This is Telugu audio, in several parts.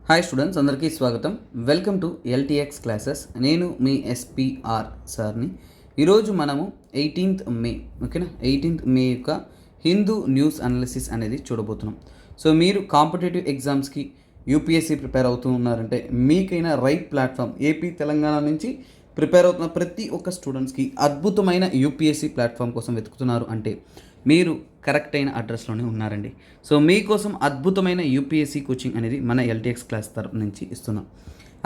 హాయ్ స్టూడెంట్స్, అందరికీ స్వాగతం. Welcome to LTX classes. నేను మీ ఎస్పీఆర్ సార్ని. ఈరోజు మనము 18th మే, ఓకేనా, 18th మే యొక్క హిందూ న్యూస్ అనాలిసిస్ అనేది చూడబోతున్నాం. సో మీరు కాంపిటేటివ్ ఎగ్జామ్స్కి యూపీఎస్సీ ప్రిపేర్ అవుతూ ఉన్నారంటే మీకైనా రైట్ ప్లాట్ఫామ్. ఏపీ తెలంగాణ నుంచి ప్రిపేర్ అవుతున్న ప్రతి ఒక్క స్టూడెంట్స్కి అద్భుతమైన యూపీఎస్సీ ప్లాట్ఫామ్ కోసం వెతుకుతున్నారు అంటే మీరు కరెక్ట్ అయిన అడ్రస్లోనే ఉన్నారండి. సో మీకోసం అద్భుతమైన యూపీఎస్సీ కోచింగ్ అనేది మన ఎల్టీఎక్స్ క్లాస్ తరపు నుంచి ఇస్తున్నాం.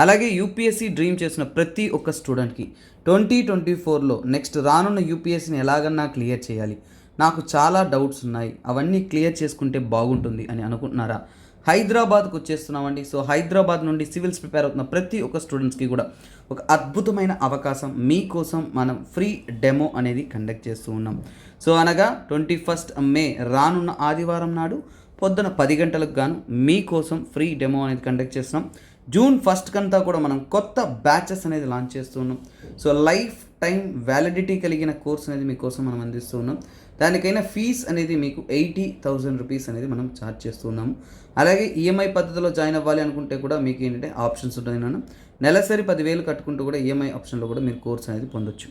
అలాగే యూపీఎస్సీ డ్రీమ్ చేసిన ప్రతి ఒక్క స్టూడెంట్కి 2024లో నెక్స్ట్ రానున్న యూపీఎస్సీని ఎలాగన్నా క్లియర్ చేయాలి, నాకు చాలా డౌట్స్ ఉన్నాయి, అవన్నీ క్లియర్ చేసుకుంటే బాగుంటుంది అని అనుకుంటున్నారా? హైదరాబాద్కు వచ్చేస్తున్నామండి. సో హైదరాబాద్ నుండి సివిల్స్ ప్రిపేర్ అవుతున్న ప్రతి ఒక్క స్టూడెంట్స్కి కూడా ఒక అద్భుతమైన అవకాశం మీకోసం మనం ఫ్రీ డెమో అనేది కండక్ట్ చేస్తూ ఉన్నాం. సో అనగా 21st మే రానున్న ఆదివారం నాడు పొద్దున 10 గంటలకు గాను మీకోసం ఫ్రీ డెమో అనేది కండక్ట్ చేస్తున్నాం. జూన్ 1 కంతా కూడా మనం కొత్త బ్యాచెస్ అనేది లాంచ్ చేస్తూ ఉన్నాం. సో లైఫ్ టైం వ్యాలిడిటీ కలిగిన కోర్స్ అనేది మీకోసం మనం అందిస్తూ ఉన్నాం. దానికైనా ఫీజ్ అనేది మీకు 80,000 రూపీస్ అనేది మనం ఛార్జ్ చేస్తూ ఉన్నాము. అలాగే ఈఎంఐ పద్ధతిలో జాయిన్ అవ్వాలి అనుకుంటే కూడా మీకు ఏంటంటే ఆప్షన్స్ ఉంటుంది. నేను నెలసరి 10,000 కట్టుకుంటూ కూడా ఈఎంఐ ఆప్షన్లో కూడా మీరు కోర్స్ అనేది పొందొచ్చు.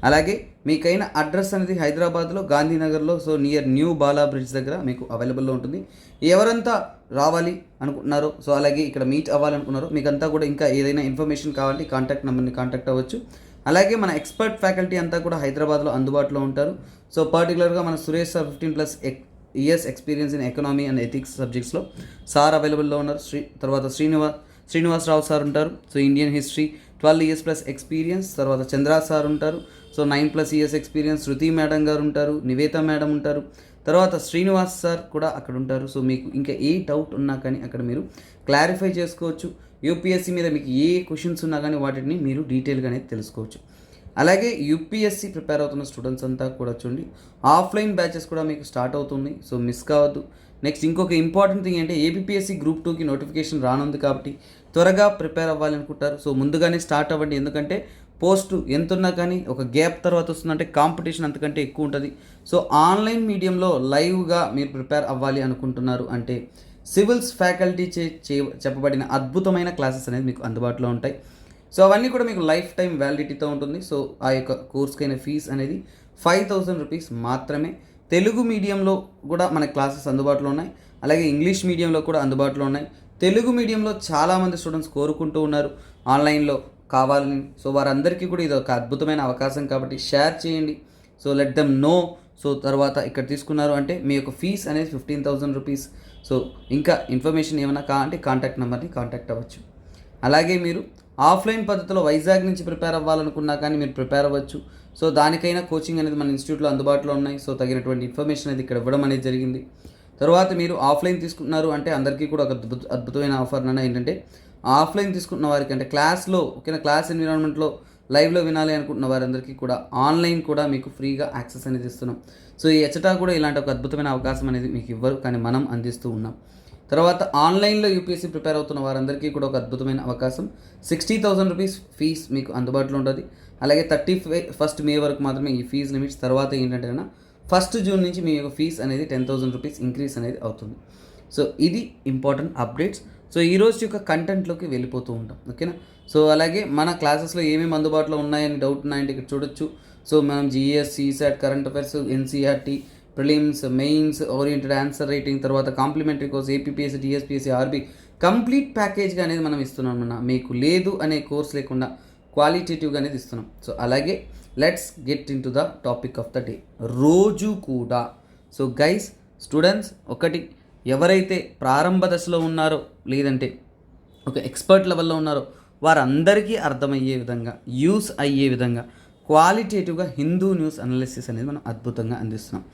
అలాగే మీకైనా అడ్రస్ అనేది హైదరాబాద్లో గాంధీనగర్లో, so near new Bala bridge దగ్గర మీకు అవైలబుల్లో ఉంటుంది. ఎవరంతా రావాలి అనుకుంటున్నారో, సో అలాగే ఇక్కడ మీట్ అవ్వాలనుకున్నారో, మీకంతా కూడా ఇంకా ఏదైనా ఇన్ఫర్మేషన్ కావాలంటే కాంటాక్ట్ నెంబర్ని కాంటాక్ట్ అవ్వచ్చు. అలాగే మన ఎక్స్పర్ట్ ఫ్యాకల్టీ అంతా కూడా హైదరాబాద్లో అందుబాటులో ఉంటారు. సో పర్టికులర్గా మన Suresh sir 15+ years experience in economy and ethics సబ్జెక్ట్స్లో సార్ అవైలబుల్లో ఉన్నారు. తర్వాత శ్రీనివాసరావు సార్ ఉంటారు. So Indian history 12 years+ experience. తర్వాత చంద్ర సార్ ఉంటారు. So 9+ years experience. Shruti madam గారు ఉంటారు. నివేత మేడం ఉంటారు. తర్వాత శ్రీనివాస్ సార్ కూడా అక్కడ ఉంటారు. సో మీకు ఇంకా ఏ డౌట్ ఉన్నా కానీ అక్కడ మీరు క్లారిఫై చేసుకోవచ్చు. యూపీఎస్సీ మీద మీకు ఏ క్వశ్చన్స్ ఉన్నా కానీ వాటిని మీరు డీటెయిల్గా అనేది తెలుసుకోవచ్చు. అలాగే యూపీఎస్సీ ప్రిపేర్ అవుతున్న స్టూడెంట్స్ అంతా కూడా చూడండి, ఆఫ్లైన్ బ్యాచెస్ కూడా మీకు స్టార్ట్ అవుతుంది. సో మిస్ కావద్దు. నెక్స్ట్ ఇంకొక ఇంపార్టెంట్ థింగ్ ఏంటంటే ఏపీఎస్సీ గ్రూప్ 2కి నోటిఫికేషన్ రానుంది కాబట్టి త్వరగా ప్రిపేర్ అవ్వాలి అనుకుంటారు. సో ముందుగానే స్టార్ట్ అవ్వండి. ఎందుకంటే పోస్ట్ ఎంత ఉన్నా కానీ ఒక గ్యాప్ తర్వాత వస్తుందంటే కాంపిటీషన్ అంతకంటే ఎక్కువ ఉంటుంది. సో ఆన్లైన్ మీడియంలో లైవ్గా మీరు ప్రిపేర్ అవ్వాలి అనుకుంటున్నారు అంటే సివిల్స్ ఫ్యాకల్టీ చెప్పబడిన అద్భుతమైన క్లాసెస్ అనేది మీకు అందుబాటులో ఉంటాయి. సో అవన్నీ కూడా మీకు లైఫ్ టైం వ్యాలిడిటీతో ఉంటుంది. సో ఆ యొక్క కోర్స్కైన ఫీజ్ అనేది 5,000 రూపీస్ మాత్రమే. తెలుగు మీడియంలో కూడా మన క్లాసెస్ అందుబాటులో ఉన్నాయి. అలాగే ఇంగ్లీష్ మీడియంలో కూడా అందుబాటులో ఉన్నాయి. తెలుగు మీడియంలో చాలామంది స్టూడెంట్స్ కోరుకుంటూ ఉన్నారు ఆన్లైన్లో కావాలని. సో వారందరికీ కూడా ఇది ఒక అద్భుతమైన అవకాశం కాబట్టి షేర్ చేయండి. So let them know. So తర్వాత ఇక్కడ తీసుకున్నారు అంటే మీ యొక్క ఫీజ్ అనేది 15,000 రూపీస్. సో ఇంకా ఇన్ఫర్మేషన్ ఏమైనా కావాలంటే కాంటాక్ట్ నెంబర్ని కాంటాక్ట్ అవ్వచ్చు. అలాగే మీరు ఆఫ్లైన్ పద్ధతిలో వైజాగ్ నుంచి ప్రిపేర్ అవ్వాలనుకున్నా కానీ మీరు ప్రిపేర్ అవ్వచ్చు. సో దానికైనా కోచింగ్ అనేది మన ఇన్స్టిట్యూట్లో అందుబాటులో ఉన్నాయి. సో తగినటువంటి ఇన్ఫర్మేషన్ అనేది ఇక్కడ ఇవ్వడం అనేది జరిగింది. తర్వాత మీరు ఆఫ్లైన్ తీసుకుంటున్నారు అంటే అందరికీ కూడా ఒక అద్భుతమైన ఆఫర్ అన్న ఏంటంటే ఆఫ్లైన్ తీసుకుంటున్న వారికి అంటే క్లాస్లో, ఓకేనా, క్లాస్ ఎన్విరాన్మెంట్లో లైవ్లో వినాలి అనుకుంటున్న వారందరికీ కూడా ఆన్లైన్ కూడా మీకు ఫ్రీగా యాక్సెస్ అనేది ఇస్తున్నాం. సో ఈ ఎచ్చటా కూడా ఇలాంటి ఒక అద్భుతమైన అవకాశం అనేది మీకు ఇవ్వరు, కానీ మనం అందిస్తూ ఉన్నాం. తర్వాత ఆన్లైన్లో యూపీఎస్సీ ప్రిపేర్ అవుతున్న వారందరికీ కూడా ఒక అద్భుతమైన అవకాశం. 60,000 రూపీస్ ఫీజ్ మీకు అందుబాటులో ఉంటుంది. అలాగే 31st మే వరకు మాత్రమే ఈ ఫీజ్ లిమిట్స్. తర్వాత ఏంటంటే 1st జూన్ నుంచి మీ యొక్క ఫీజ్ అనేది 10,000 రూపీస్ ఇంక్రీజ్ అనేది అవుతుంది. సో ఇది ఇంపార్టెంట్ అప్డేట్స్. సో ఈరోజు యొక్క కంటెంట్లోకి వెళ్ళిపోతూ ఉంటాం, ఓకేనా. సో అలాగే మన క్లాసెస్లో ఏమేమి అందుబాటులో ఉన్నాయని డౌట్ ఉన్నాయంటే ఇక్కడ చూడొచ్చు. సో మనం GS, CSAT, current affairs, NCERT, prelims, mains, oriented answer writing, తర్వాత complimentary course, APPSC, TSPSC, RB complete ప్యాకేజ్గా అనేది మనం ఇస్తున్నాం అన్న. మీకు లేదు అనే కోర్స్ లేకుండా క్వాలిటేటివ్గా అనేది ఇస్తున్నాం. సో అలాగే let's get into the topic of the day. రోజు కూడా సో గైస్ స్టూడెంట్స్ ఒకటి, ఎవరైతే ప్రారంభ దశలో ఉన్నారో లేదంటే ఒక ఎక్స్పర్ట్ లెవెల్లో ఉన్నారో వారందరికీ అర్థమయ్యే విధంగా, యూస్ అయ్యే విధంగా క్వాలిటేటివ్గా హిందూ న్యూస్ అనాలిసిస్ అనేది మనం అద్భుతంగా అందిస్తున్నాం.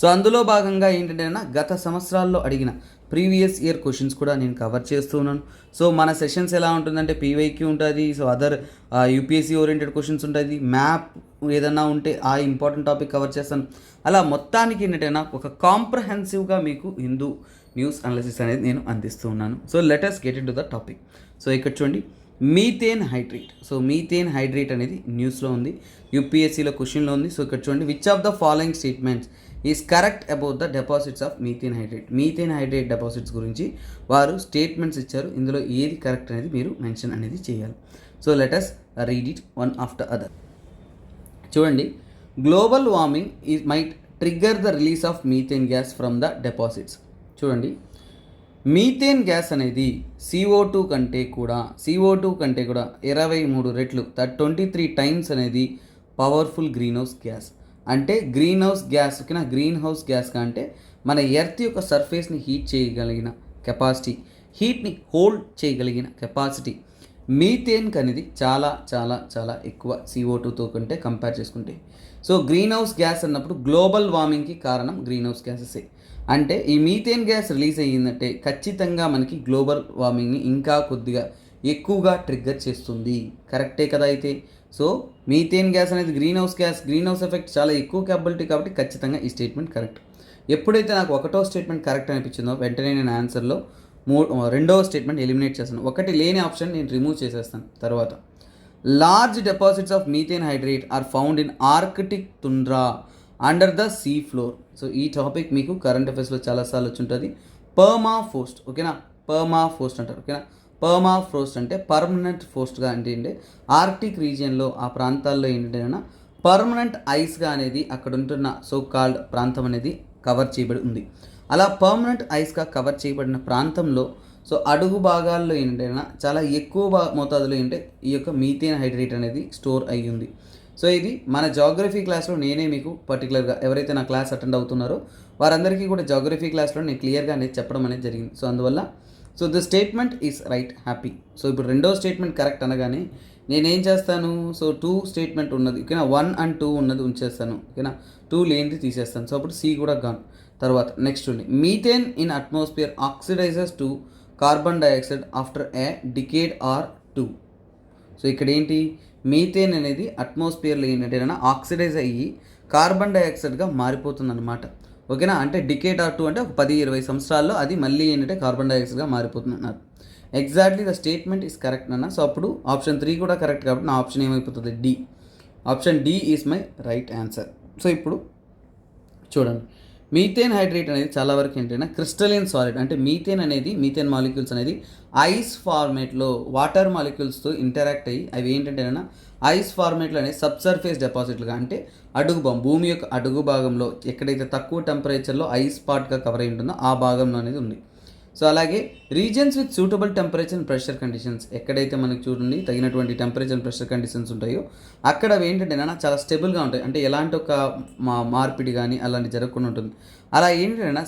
సో అందులో భాగంగా ఏంటంటే గత సంవత్సరాల్లో అడిగిన ప్రీవియస్ ఇయర్ క్వశ్చన్స్ కూడా నేను కవర్ చేస్తూ ఉన్నాను. సో మన సెషన్స్ ఎలా ఉంటుందంటే పీవైక్యూ ఉంటుంది. So other UPSC oriented questions ఉంటుంది. మ్యాప్ ఏదన్నా ఉంటే ఆ ఇంపార్టెంట్ టాపిక్ కవర్ చేస్తాను. అలా మొత్తానికి ఏంటంటే ఒక కాంప్రహెన్సివ్గా మీకు హిందూ న్యూస్ అనాలిసిస్ అనేది నేను అందిస్తూ ఉన్నాను. So let us get into the topic. So ఇక్కడ చూడండి, methane hydrate. So methane hydrate అనేది న్యూస్లో ఉంది, యూపీఎస్సీలో క్వశ్చన్లో ఉంది. సో ఇక్కడ చూడండి, which of the following statements is correct about the deposits of methane hydrate. Methane hydrate deposits గురించి వారు స్టేట్మెంట్స్ ఇచ్చారు, ఇందులో ఏది కరెక్ట్ అనేది మీరు మెన్షన్ అనేది చేయాలి. So let us read it one after other. చూడండి, global warming might trigger the release of methane gas from the deposits. చూడండి, మీథేన్ గ్యాస్ అనేది CO2 కంటే కూడా 23 రెట్లు 23 టైమ్స్ అనేది పవర్ఫుల్ గ్రీన్ హౌస్ గ్యాస్. అంటే గ్రీన్ హౌస్ గ్యాస్ ఓకేనా, గ్రీన్ హౌస్ గ్యాస్ అంటే మన ఎర్త్ యొక్క సర్ఫేస్ని హీట్ చేయగలిగిన కెపాసిటీ, హీట్ని హోల్డ్ చేయగలిగిన కెపాసిటీ మీథేన్కి అనేది చాలా చాలా చాలా ఎక్కువ CO2తో కంటే కంపేర్ చేసుకుంటే. సో గ్రీన్ హౌస్ గ్యాస్ అన్నప్పుడు గ్లోబల్ వార్మింగ్కి కారణం గ్రీన్ హౌస్ గ్యాసెసే. అంటే ఈ మీథేన్ గ్యాస్ రిలీజ్ అయ్యిందంటే ఖచ్చితంగా మనకి గ్లోబల్ వార్మింగ్ని ఇంకా కొద్దిగా ఎక్కువగా ట్రిగ్గర్ చేస్తుంది. కరెక్టే కదా అయితే. సో మీథేన్ గ్యాస్ అనేది గ్రీన్ హౌస్ ఎఫెక్ట్ చాలా ఎక్కువ క్యాపబిలిటీ, కాబట్టి ఖచ్చితంగా ఈ స్టేట్మెంట్ కరెక్ట్. ఎప్పుడైతే నాకు ఒకటో స్టేట్మెంట్ కరెక్ట్ అనిపించిందో వెంటనే నేను ఆన్సర్లో రెండవ స్టేట్మెంట్ ఎలిమినేట్ చేస్తాను. ఒకటి లేని ఆప్షన్ నేను రిమూవ్ చేసేస్తాను. తర్వాత, large deposits of methane hydrate are found in Arctic tundra under the sea floor. So ఈ టాపిక్ మీకు కరెంట్ అఫైర్స్లో చాలాసార్లు వచ్చి ఉంటుంది. పర్మాఫ్రోస్ట్ ఓకేనా, పర్మాఫ్రోస్ట్ అంటారు ఓకేనా. పర్మాఫ్రోస్ట్ అంటే పర్మనెంట్ ఫోస్ట్గా అంటే ఆర్కిటిక్ రీజియన్లో ఆ ప్రాంతాల్లో ఏంటంటే పర్మనెంట్ ఐస్గా అనేది అక్కడ ఉంటున్న సో కాల్డ్ ప్రాంతం అనేది కవర్ చేయబడి ఉంది. అలా పర్మనెంట్ ఐస్గా కవర్ చేయబడిన ప్రాంతంలో సో అడుగు భాగాల్లో ఏంటంటే చాలా ఎక్కువ మోతాదులో ఏంటంటే ఈ యొక్క మీథేన్ హైడ్రేట్ అనేది స్టోర్ అయ్యి ఉంది. సో ఇది మన జాగ్రఫీ క్లాస్లో నేనే మీకు పర్టికులర్గా ఎవరైతే నా క్లాస్ అటెండ్ అవుతున్నారో వారందరికీ కూడా జాగ్రఫీ క్లాస్లో నేను క్లియర్గా అనేది చెప్పడం అనేది జరిగింది. సో అందువల్ల so the statement is right, happy. So ఇప్పుడు రెండో స్టేట్మెంట్ కరెక్ట్ అనగానే నేనేం చేస్తాను, సో 2 స్టేట్మెంట్ ఉన్నది ఓకేనా, 1 and 2 ఉన్నది ఉంచేస్తాను ఓకేనా, 2 లేనిది తీసేస్తాను. సో అప్పుడు సి కూడా గాన్. తర్వాత నెక్స్ట్ ఉంది, methane in atmosphere oxidises to carbon dioxide after a decade are 2. So ఇక్కడ ఏంటి, మీథేన్ అనేది అట్మాస్ఫియర్లో ఏంటంటే ఆక్సిడైజ్ అయ్యి కార్బన్ డైఆక్సైడ్గా మారిపోతుంది అనమాట ఓకేనా. అంటే డికేడ్ ఆర్ 2 అంటే ఒక 10-20 సంవత్సరాల్లో అది మళ్ళీ ఏంటంటే కార్బన్ డైఆక్సైడ్గా మారిపోతుంది అన్నారు. Exactly the statement is correct అన్న. సో అప్పుడు ఆప్షన్ 3 కూడా కరెక్ట్, కాబట్టి నా ఆప్షన్ ఏమైపోతుంది, D. Option D is my right answer. So ఇప్పుడు చూడండి, మీథేన్ హైడ్రేట్ అనేది చాలా వరకు ఏంటంటే క్రిస్టలిన్ సాలిడ్. అంటే మీథేన్ మాలిక్యూల్స్ అనేది ఐస్ ఫార్మేట్లో వాటర్ మాలిక్యూల్స్తో ఇంటరాక్ట్ అయ్యి అవి ఏంటంటే ఐస్ ఫార్మేట్లో అనేది సబ్సర్ఫేస్ డిపాజిట్లుగా, అంటే భూమి యొక్క అడుగు భాగంలో ఎక్కడైతే తక్కువ టెంపరేచర్లో ఐస్ పార్ట్గా కవర్ అయి ఉంటుందో ఆ భాగంలో అనేది ఉంది. సో అలాగే reasons with suitable temperature and pressure conditions, ఎక్కడైతే మనకి చూడండి తగినటువంటి టెంపరేచర్ అండ్ ప్రెషర్ కండిషన్స్ ఉంటాయో అక్కడ అవి ఏంటంటే చాలా స్టేబుల్గా ఉంటాయి. అంటే ఎలాంటి ఒక మార్పిడి కానీ అలాంటి జరగకుండా ఉంటుంది. అలా ఏంటంటే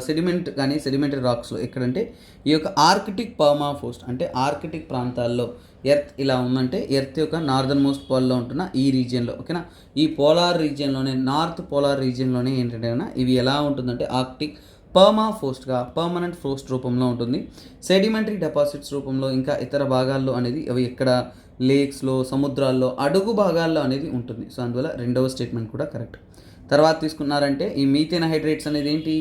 సెడిమెంట్ కానీ సెడిమెంటరీ రాక్స్లో ఎక్కడంటే ఈ యొక్క ఆర్కిటిక్ పర్మాఫ్రోస్ట్, అంటే ఆర్కిటిక్ ప్రాంతాల్లో ఎర్త్ ఇలా ఉందంటే ఎర్త్ యొక్క నార్దర్న్ మోస్ట్ పోల్లో ఉంటున్న ఈ రీజియన్లో ఓకేనా, ఈ పోలార్ రీజియన్లోనే నార్త్ పోలార్ రీజియన్లోనే ఏంటంటే ఇవి ఎలా ఉంటుందంటే ఆర్కిటిక్ పర్మాఫ్రోస్ట్గా పర్మనెంట్ ఫ్రోస్ట్ రూపంలో ఉంటుంది. సెడిమెంటరీ డిపాజిట్స్ రూపంలో ఇంకా ఇతర భాగాల్లో అనేది అవి ఎక్కడ లేక్స్లో సముద్రాల్లో అడుగు భాగాల్లో అనేది ఉంటుంది. సో అందువల్ల రెండవ స్టేట్మెంట్ కూడా కరెక్ట్. తర్వాత తీసుకున్నారంటే ఈ మీథేన్ హైడ్రేట్స్ అనేది ఏంటి,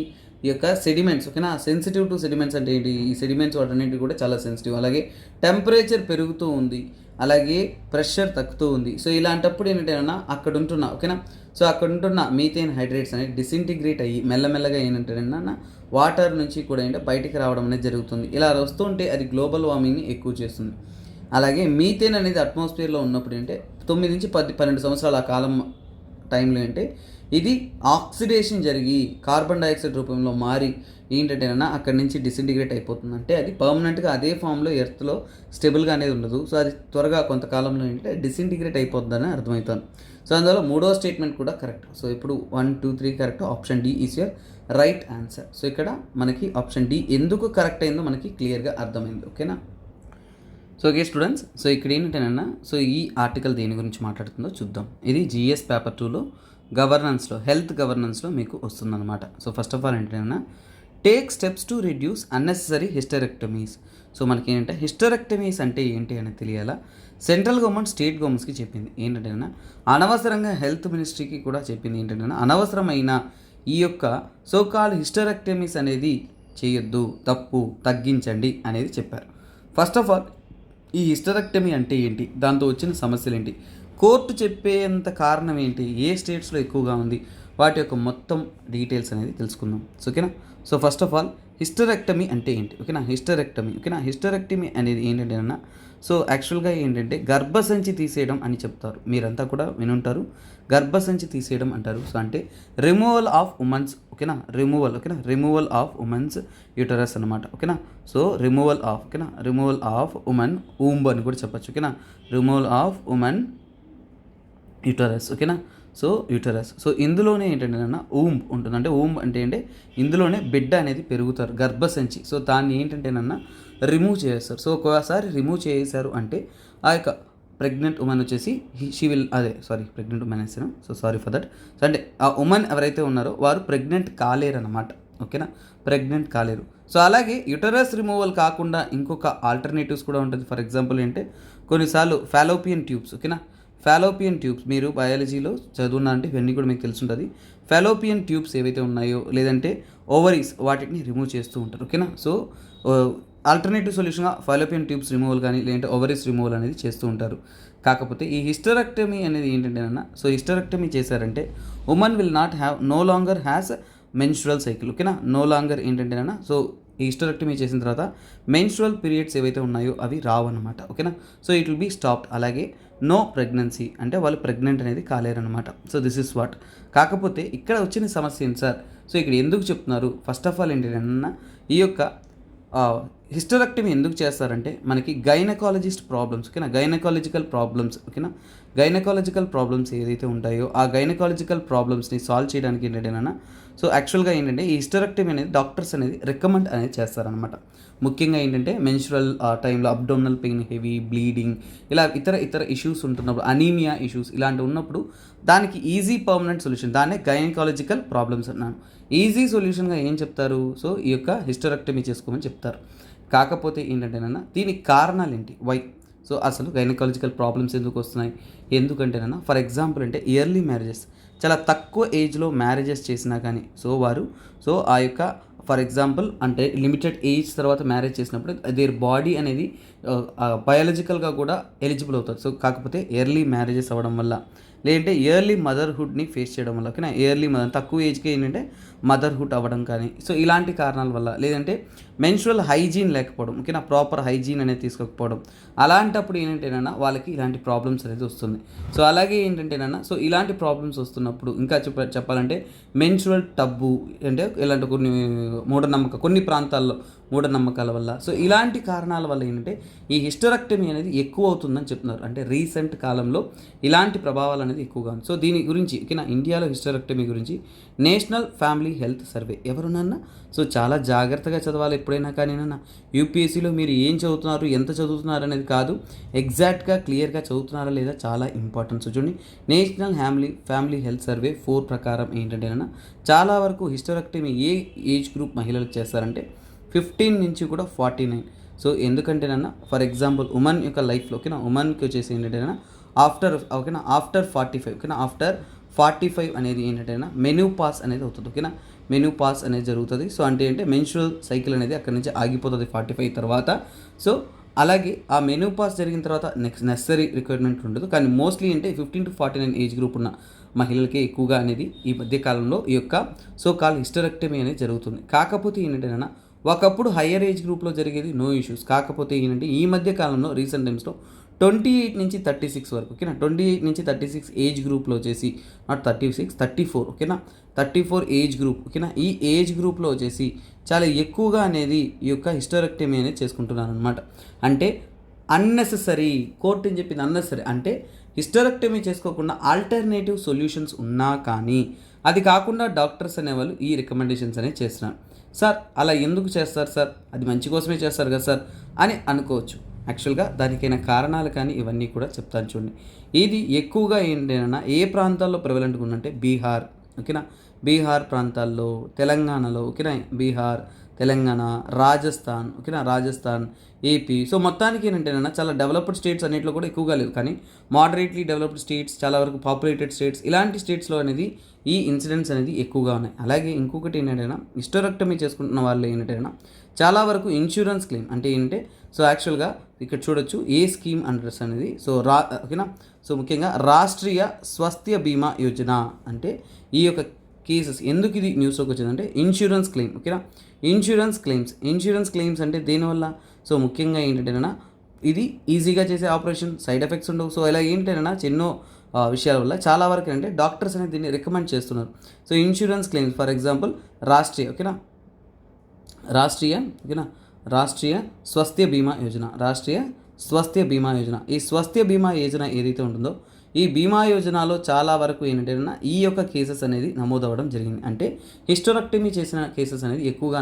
ఈ యొక్క సెడిమెంట్స్ ఓకేనా, సెన్సిటివ్ టు సెడిమెంట్స్ అంటే ఏంటి, ఈ సెడిమెంట్స్ వాటన్నింటి కూడా చాలా సెన్సిటివ్. అలాగే టెంపరేచర్ పెరుగుతూ ఉంది, అలాగే ప్రెషర్ తగ్గుతూ ఉంది. సో ఇలాంటప్పుడు ఏంటంటే అక్కడ ఉంటున్నా ఓకేనా, సో అక్కడ ఉంటున్న మీథేన్ హైడ్రేట్స్ అనేది డిసింటిగ్రేట్ అయ్యి మెల్లమెల్లగా ఏంటంటే వాటర్ నుంచి కూడా ఏంటంటే బయటికి రావడం అనేది జరుగుతుంది. ఇలా వస్తుంటే అది గ్లోబల్ వార్మింగ్ని ఎక్కువ చేస్తుంది. అలాగే మీథేన్ అనేది అట్మాస్ఫియర్లో ఉన్నప్పుడు ఏంటంటే 9 నుంచి 12 సంవత్సరాల ఆ కాలం టైంలో అంటే ఇది ఆక్సిడేషన్ జరిగి కార్బన్ డైఆక్సైడ్ రూపంలో మారి ఏంటంటే అక్కడి నుంచి డిసింటిగ్రేట్ అయిపోతుంది. అంటే అది పర్మనెంట్గా అదే ఫామ్లో ఎర్త్లో స్టేబుల్గా అనేది ఉండదు. సో అది త్వరగా కొంతకాలంలో ఏంటంటే డిసింటిగ్రేట్ అయిపోతుందని అర్థమవుతాను. సో అందువల్ల మూడో స్టేట్మెంట్ కూడా కరెక్ట్. సో ఇప్పుడు 1, 2, 3 correct. Option D is your right answer. So ఇక్కడ మనకి ఆప్షన్ డి ఎందుకు కరెక్ట్ అయిందో మనకి క్లియర్గా అర్థమైంది ఓకేనా. సో ఓకే స్టూడెంట్స్, సో ఇక్కడ ఏంటంటేనన్నా సో ఈ ఆర్టికల్ దేని గురించి మాట్లాడుతుందో చూద్దాం. ఇది జిఎస్ పేపర్ 2లో గవర్నెన్స్లో హెల్త్ గవర్నెన్స్లో మీకు వస్తుందన్నమాట. సో ఫస్ట్ ఆఫ్ ఆల్ ఏంటంటే take steps to reduce unnecessary hysterectomies. So మనకి ఏంటంటే హిస్టరెక్టమీస్ అంటే ఏంటి అని తెలియాలా. సెంట్రల్ గవర్నమెంట్ స్టేట్ గవర్నమెంట్స్కి చెప్పింది ఏంటంటే అనవసరంగా హెల్త్ మినిస్ట్రీకి కూడా చెప్పింది ఏంటంటే అనవసరమైన ఈ యొక్క సోకాల్డ్ హిస్టరెక్టమీస్ అనేది చేయొద్దు, తప్పు, తగ్గించండి అనేది చెప్పారు. ఫస్ట్ ఆఫ్ ఆల్ ఈ హిస్టరెక్టమీ అంటే ఏంటి, దాంతో వచ్చిన సమస్యలు ఏంటి, కోర్టు చెప్పేంత కారణం ఏంటి, ఏ స్టేట్స్లో ఎక్కువగా ఉంది, వాటి యొక్క మొత్తం డీటెయిల్స్ అనేది తెలుసుకుందాం. సో ఓకేనా. So first of all hysterectomy అంటే ఏంటి, ఓకేనా. హిస్టరెక్టమీ అనేది ఏంటంటే అన్న, సో యాక్చువల్గా ఏంటంటే గర్భసంచి తీసేయడం అని చెప్తారు, మీరంతా కూడా వినుంటారు. గర్భసంచి తీసేయడం అంటారు. సో అంటే రిమూవల్ ఆఫ్ ఉమెన్స్, ఓకేనా, రిమూవల్ ఆఫ్ ఉమెన్స్ యూటరస్ అనమాట, ఓకేనా. So removal of women womb అని కూడా చెప్పచ్చు, ఓకేనా. రిమూవల్ ఆఫ్ ఉమెన్ యూటరస్, ఓకేనా. సో యూటరస్, సో ఇందులోనే ఏంటంటే అన్న ఊంబ్ ఉంటుంది. అంటే ఊంబ్ అంటే ఇందులోనే బిడ్డ అనేది పెరుగుతారు, గర్భసంచి. సో దాన్ని ఏంటంటేనన్నా రిమూవ్ చేస్తారు. సో ఒకసారి రిమూవ్ చేశారు అంటే ఆ యొక్క ప్రెగ్నెంట్ ఉమెన్ వచ్చేసి ప్రెగ్నెంట్ ఉమెన్ వేసాను, so sorry for that. So అంటే ఆ ఉమెన్ ఎవరైతే ఉన్నారో వారు ప్రెగ్నెంట్ కాలేరు అనమాట, ఓకేనా. ప్రెగ్నెంట్ కాలేరు. సో అలాగే యుటరస్ రిమూవల్ కాకుండా ఇంకొక ఆల్టర్నేటివ్స్ కూడా ఉంటుంది. ఫర్ ఎగ్జాంపుల్ ఏంటంటే కొన్నిసార్లు ఫాలోపియన్ ట్యూబ్స్, ఓకేనా. ఫాలోపియన్ ట్యూబ్స్ మీరు బయాలజీలో చదువున్నా అంటే ఇవన్నీ కూడా మీకు తెలుసుంటుంది. ఫాలోపియన్ ట్యూబ్స్ ఏవైతే ఉన్నాయో లేదంటే ఓవరీస్ వాటిని రిమూవ్ చేస్తూ ఉంటారు, ఓకేనా. సో ఆల్టర్నేటివ్ సొల్యూషన్గా ఫాలోపియన్ ట్యూబ్స్ రిమూవల్ కానీ లేదంటే ఓవరీస్ రిమూవల్ అనేది చేస్తూ ఉంటారు. కాకపోతే ఈ హిస్టరెక్టమీ అనేది ఏంటంటేనన్నా, సో హిస్టరెక్టమీ చేశారంటే women will not have no longer has menstrual cycle, ఓకేనా. నో లాంగర్ ఏంటంటేనన్నా, సో ఈ హిస్టరెక్టమీ చేసిన తర్వాత మెన్స్ట్రువల్ పీరియడ్స్ ఏవైతే ఉన్నాయో అవి రావన్నమాట, ఓకేనా. So it will be stopped. అలాగే నో ప్రెగ్నెన్సీ, అంటే వాళ్ళు ప్రెగ్నెంట్ అనేది కాలేరనమాట. So this is what. కాకపోతే ఇక్కడ వచ్చిన సమస్య ఏంటి సార్, సో ఇక్కడ ఎందుకు చెప్తున్నారు, ఫస్ట్ ఆఫ్ ఆల్ ఏంటంటే ఈ యొక్క హిస్టరెక్టమీ ఎందుకు చేస్తారంటే మనకి గైనకాలజిస్ట్ ప్రాబ్లమ్స్, ఓకేనా. గైనకాలజికల్ ప్రాబ్లమ్స్ ఏదైతే ఉంటాయో ఆ గైనకాలజికల్ ప్రాబ్లమ్స్ని సాల్వ్ చేయడానికి ఏంటంటేనా, సో యాక్చువల్గా ఏంటంటే ఈ హిస్టరెక్టమీ అనేది డాక్టర్స్ అనేది రికమెండ్ అనేది చేస్తారనమాట. ముఖ్యంగా ఏంటంటే మెన్స్ట్రువల్ టైంలో అబ్డోమినల్ పెయిన్, హెవీ బ్లీడింగ్, ఇలా ఇతర ఇష్యూస్ ఉంటున్నప్పుడు, అనీమియా ఇష్యూస్ ఇలాంటివి ఉన్నప్పుడు దానికి ఈజీ పర్మనెంట్ సొల్యూషన్, దాన్నే గైనకాలజికల్ ప్రాబ్లమ్స్ అన్నాను. ఈజీ సొల్యూషన్గా ఏం చెప్తారు, సో ఈ యొక్క హిస్టరెక్టమీ చేసుకోమని చెప్తారు. కాకపోతే ఏంటంటేనన్నా దీనికి కారణాలు ఏంటి, వై, సో అసలు గైనకాలజికల్ ప్రాబ్లమ్స్ ఎందుకు వస్తున్నాయి, ఎందుకంటేనన్నా ఫర్ ఎగ్జాంపుల్ అంటే ఇయర్లీ మ్యారేజెస్, చాలా తక్కువ ఏజ్లో మ్యారేజెస్ చేసినా కానీ సో ఆ యొక్క ఫర్ ఎగ్జాంపుల్ అంటే లిమిటెడ్ ఏజ్ తర్వాత మ్యారేజ్ చేసినప్పుడు దేర్ బాడీ అనేది బయాలజికల్గా కూడా ఎలిజిబుల్ అవుతుంది. సో కాకపోతే ఎర్లీ మ్యారేజెస్ అవ్వడం వల్ల లేదంటే ఇయర్లీ మదర్హుడ్ని ఫేస్ చేయడం వల్ల, ఓకేనా. ఎర్లీ తక్కువ ఏజ్కి ఏంటంటే మదర్హుడ్ అవ్వడం కానీ, సో ఇలాంటి కారణాల వల్ల, లేదంటే మెన్స్ట్రువల్ హైజీన్ లేకపోవడం, ఓకేనా, ప్రాపర్ హైజీన్ అనేది తీసుకోకపోవడం, అలాంటప్పుడు ఏంటంటేనన్నా వాళ్ళకి ఇలాంటి ప్రాబ్లమ్స్ అనేది వస్తుంది. సో అలాగే ఏంటంటేనన్నా, సో ఇలాంటి ప్రాబ్లమ్స్ వస్తున్నప్పుడు ఇంకా చెప్పాలంటే మెన్స్ట్రువల్ టబ్బు, అంటే ఇలాంటి కొన్ని ప్రాంతాల్లో మూఢనమ్మకాల వల్ల, సో ఇలాంటి కారణాల వల్ల ఏంటంటే ఈ హిస్టరెక్టమీ అనేది ఎక్కువ అవుతుందని చెప్తున్నారు. అంటే రీసెంట్ కాలంలో ఇలాంటి ప్రభావాలు అనేది ఎక్కువగా ఉంది. సో దీని గురించి, ఓకేనా, ఇండియాలో హిస్టరెక్టమీ గురించి నేషనల్ ఫ్యామిలీ హెల్త్ సర్వే, ఎవరున్నా సో చాలా జాగ్రత్తగా చదవాలి ఎప్పుడైనా కానీ. యూపీఎస్సీలో మీరు ఏం చదువుతున్నారు, ఎంత చదువుతున్నారు అనేది కాదు, ఎగ్జాక్ట్గా క్లియర్గా చదువుతున్నారా లేదా చాలా ఇంపార్టెంట్. చూడండి, నేషనల్ ఫ్యామిలీ హెల్త్ సర్వే 4 ప్రకారం ఏంటంటే చాలా వరకు హిస్టరెక్టమీ ఏ ఏజ్ గ్రూప్ మహిళలకు చేస్తారంటే 15 నుంచి కూడా 49. సో ఎందుకంటేనన్నా ఫర్ ఎగ్జాంపుల్ ఉమెన్ యొక్క లైఫ్లో, ఓకేనా, ఉమెన్కి వచ్చేసి ఏంటంటేనా ఆఫ్టర్ 45, ఓకేనా, ఆఫ్టర్ 45 అనేది ఏంటంటే మెనూ పాస్ అనేది అవుతుంది, ఓకేనా. మెనూ పాస్ అనేది జరుగుతుంది. సో అంటే మెన్స్ట్రువల్ సైకిల్ అనేది అక్కడి నుంచి ఆగిపోతుంది 45 తర్వాత. సో అలాగే ఆ మెనూ పాస్ జరిగిన తర్వాత నెక్స్ట్ నెసరీ రిక్వైర్మెంట్ ఉండదు. కానీ మోస్ట్లీ అంటే 15 to 49 ఏజ్ గ్రూప్ ఉన్న మహిళలకి ఎక్కువగా అనేది ఈ మధ్యకాలంలో ఈ యొక్క సో కాల్ హిస్టరెక్టమీ అనేది జరుగుతుంది. కాకపోతే ఏంటంటే ఒకప్పుడు హయ్యర్ ఏజ్ గ్రూప్లో జరిగేది నో ఇష్యూస్. కాకపోతే ఏంటంటే ఈ మధ్య కాలంలో రీసెంట్ టైమ్స్లో 28 నుంచి 36 వరకు, ఓకేనా, 28 నుంచి 36 ఏజ్ గ్రూప్లో వచ్చేసి నాట్ 36, 34, ఓకేనా, 34 ఏజ్ గ్రూప్, ఓకేనా. ఈ ఏజ్ గ్రూప్లో వచ్చేసి చాలా ఎక్కువగా అనేది ఈ యొక్క హిస్టరెక్టమీ అనేది చేసుకుంటున్నారు అనమాట. అంటే అన్నెసెసరీ, కోర్టు అని చెప్పింది అన్నెసరీ, అంటే హిస్టరెక్టమీ చేసుకోకుండా ఆల్టర్నేటివ్ సొల్యూషన్స్ ఉన్నా కానీ అది కాకుండా డాక్టర్స్ అనేవాళ్ళు ఈ రికమెండేషన్స్ అనేవి చేస్తున్నారు. సార్ అలా ఎందుకు చేస్తారు సార్, అది మంచి కోసమే చేస్తారు కదా సార్ అని అనుకోవచ్చు. యాక్చువల్గా దానికైనా కారణాలు కానీ ఇవన్నీ కూడా చెప్తాను చూడండి. ఇది ఎక్కువగా ఏంటంటే ఏ ప్రాంతాల్లో ప్రివలెంట్గా ఉందంటే బీహార్, ఓకేనా, బీహార్ ప్రాంతాల్లో, తెలంగాణలో, ఓకేనా, బీహార్, తెలంగాణ, రాజస్థాన్, ఓకేనా, రాజస్థాన్, ఏపీ. సో మొత్తానికి ఏంటంటే చాలా డెవలప్డ్ స్టేట్స్ అన్నింటిలో కూడా ఎక్కువగా లేదు, కానీ మోడరేట్లీ డెవలప్డ్ స్టేట్స్, చాలా వరకు పాపులేటెడ్ స్టేట్స్, ఇలాంటి స్టేట్స్లో అనేది ఈ ఇన్సిడెంట్స్ అనేది ఎక్కువగా ఉన్నాయి. అలాగే ఇంకొకటి ఏంటంటే హిస్టరెక్టమీ చేసుకుంటున్న వాళ్ళు ఏంటంటే చాలా వరకు ఇన్సూరెన్స్ క్లెయిమ్ అంటే ఏంటంటే సో యాక్చువల్గా ఇక్కడ చూడొచ్చు ఏ స్కీమ్ అడ్రస్ అనేది. సో ఓకేనా. సో ముఖ్యంగా రాష్ట్రీయ స్వాస్థ్య బీమా యోజన అంటే ఈ యొక్క కేసెస్ ఎందుకు ఇది న్యూస్లోకి వచ్చిందంటే ఇన్సూరెన్స్ క్లెయిమ్. ఓకేనా, ఇన్సూరెన్స్ క్లెయిమ్స్ అంటే దేనివల్ల? సో ముఖ్యంగా ఏంటంటేనా ఇది ఈజీగా చేసే ఆపరేషన్, సైడ్ ఎఫెక్ట్స్ ఉండవు. సో ఇలా ఏంటంటేనా ఎన్నో విషయాల వల్ల చాలా వరకు ఏంటంటే డాక్టర్స్ అనేది దీన్ని రికమెండ్ చేస్తున్నారు. So insurance claims for example ఓకేనా రాష్ట్రీయ స్వాస్థ్య బీమా యోజన, ఈ స్వాస్థ్య బీమా యోజన ఏదైతే ఉంటుందో ఈ బీమా యోజనలో చాలా వరకు ఏంటంటే ఈ యొక్క కేసెస్ అనేది నమోదవడం జరిగింది. అంటే హిస్టరెక్టమీ చేసిన కేసెస్ అనేది ఎక్కువగా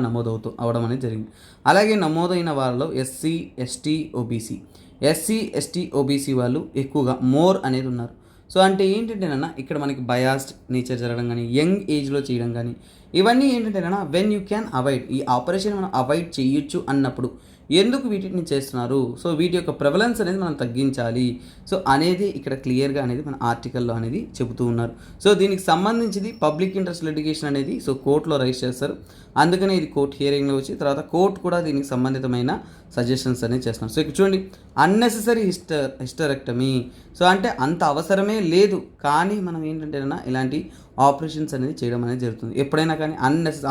అవడం అనేది జరిగింది. అలాగే నమోదైన వాళ్ళలో ఎస్సీ ఎస్టీ ఓబీసీ వాళ్ళు ఎక్కువగా మోర్ అనేది ఉన్నారు. సో అంటే ఏంటంటేనన్నా ఇక్కడ మనకి బయాస్డ్ నేచర్ జరగడం కానీ, యంగ్ ఏజ్లో చేయడం కానీ, ఇవన్నీ ఏంటంటేనన్నా వెన్ యూ క్యాన్ అవాయిడ్, ఈ ఆపరేషన్ మనం అవాయిడ్ చేయొచ్చు అన్నప్పుడు ఎందుకు వీటిని చేస్తున్నారు? సో వీటి యొక్క ప్రెవలెన్స్ అనేది మనం తగ్గించాలి సో అనేది ఇక్కడ క్లియర్గా అనేది మన ఆర్టికల్లో అనేది చెబుతూ ఉన్నారు. సో దీనికి సంబంధించింది పబ్లిక్ ఇంట్రెస్ట్ లిటిగేషన్ అనేది సో కోర్టులో రైజ్ చేస్తారు. అందుకనే ఇది కోర్టు హియరింగ్లో వచ్చి తర్వాత కోర్టు కూడా దీనికి సంబంధితమైన సజెషన్స్ అనేది చేస్తున్నారు. సో ఇక్కడ చూడండి, అన్నెసెసరీ హిస్టరెక్టమీ. సో అంటే అంత అవసరమే లేదు, కానీ మనం ఏంటంటే ఇలాంటి ఆపరేషన్స్ అనేది చేయడం అనేది జరుగుతుంది. ఎప్పుడైనా కానీ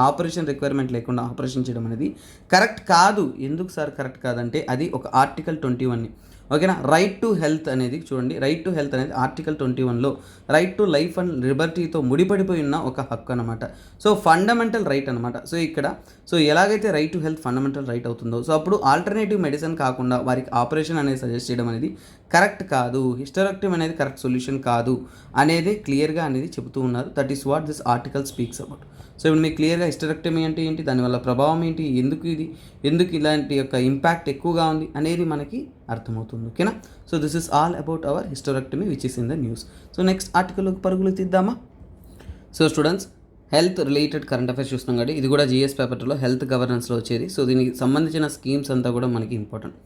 ఆపరేషన్ రిక్వైర్మెంట్ లేకుండా ఆపరేషన్ చేయడం అనేది కరెక్ట్ కాదు. ఎందుకు సార్ కరెక్ట్ కాదంటే అది ఒక ఆర్టికల్ 21ని ఓకేనా. రైట్ టు హెల్త్ అనేది చూడండి, రైట్ టు హెల్త్ అనేది ఆర్టికల్ 21లో రైట్ టు లైఫ్ అండ్ లిబర్టీతో ముడిపడిపోయి ఉన్న ఒక హక్కు అనమాట. సో ఫండమెంటల్ రైట్ అనమాట. సో ఇక్కడ ఎలాగైతే right to health fundamental right అవుతుందో సో అప్పుడు ఆల్టర్నేటివ్ మెడిసిన్ కాకుండా వారికి ఆపరేషన్ అనేది సజెస్ట్ చేయడం అనేది కరెక్ట్ కాదు. హిస్టరెక్టమీ అనేది కరెక్ట్ సొల్యూషన్ కాదు అనేది క్లియర్గా అనేది చెబుతూ ఉన్నారు. That is what this article speaks about. So ఇప్పుడు మీకు క్లియర్గా హిస్టరెక్టమీ అంటే ఏంటి, దానివల్ల ప్రభావం ఏంటి, ఎందుకు ఇలాంటి యొక్క ఇంపాక్ట్ ఎక్కువగా ఉంది అనేది మనకి అర్థమవుతుంది. ఓకేనా. So this is all about our hysterectomy which is in the news. So next ఆర్టికల్లోకి పరుగులు తీద్దామా. So students, health related current affairs చూస్తున్నాం కాబట్టి ఇది కూడా జిఎస్ పేపర్లో హెల్త్ గవర్నెన్స్లో వచ్చేది. సో దీనికి సంబంధించిన స్కీమ్స్ అంతా కూడా మనకి ఇంపార్టెంట్.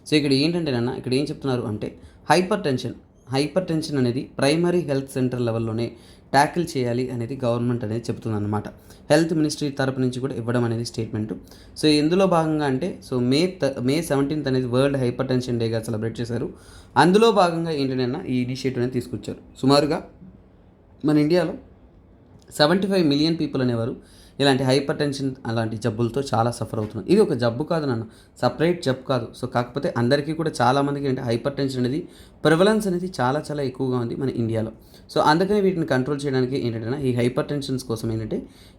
సో ఇక్కడ ఏంటంటేనన్నా ఇక్కడ ఏం చెప్తున్నారు అంటే హైపర్ టెన్షన్ అనేది ప్రైమరీ హెల్త్ సెంటర్ లెవెల్లోనే ట్యాకిల్ చేయాలి అనేది గవర్నమెంట్ అనేది చెప్తుంది అనమాట. హెల్త్ మినిస్ట్రీ తరపు నుంచి కూడా ఇవ్వడం అనేది స్టేట్మెంట్. సో ఎందులో భాగంగా అంటే మే 17th అనేది వరల్డ్ హైపర్ టెన్షన్ డేగా సెలబ్రేట్ చేశారు. అందులో భాగంగా ఏంటంటే ఈ ఇనిషియేటివ్ అనేది తీసుకొచ్చారు. సుమారుగా మన ఇండియాలో 75 మిలియన్ పీపుల్ అనేవారు ఇలాంటి హైపర్ టెన్షన్ అలాంటి జబ్బులతో చాలా సఫర్ అవుతున్నారు. ఇది ఒక జబ్బు కాదు నాన్న, సపరేట్ జబ్బు కాదు. సో కాకపోతే అందరికీ కూడా చాలామందికి అంటే హైపర్ టెన్షన్ అనేది ప్రివలెన్స్ అనేది చాలా చాలా ఎక్కువగా ఉంది మన ఇండియాలో. సో అందుకని వీటిని కంట్రోల్ చేయడానికి ఏంటంటే ఈ హైపర్ టెన్షన్స్ కోసం ఏంటంటే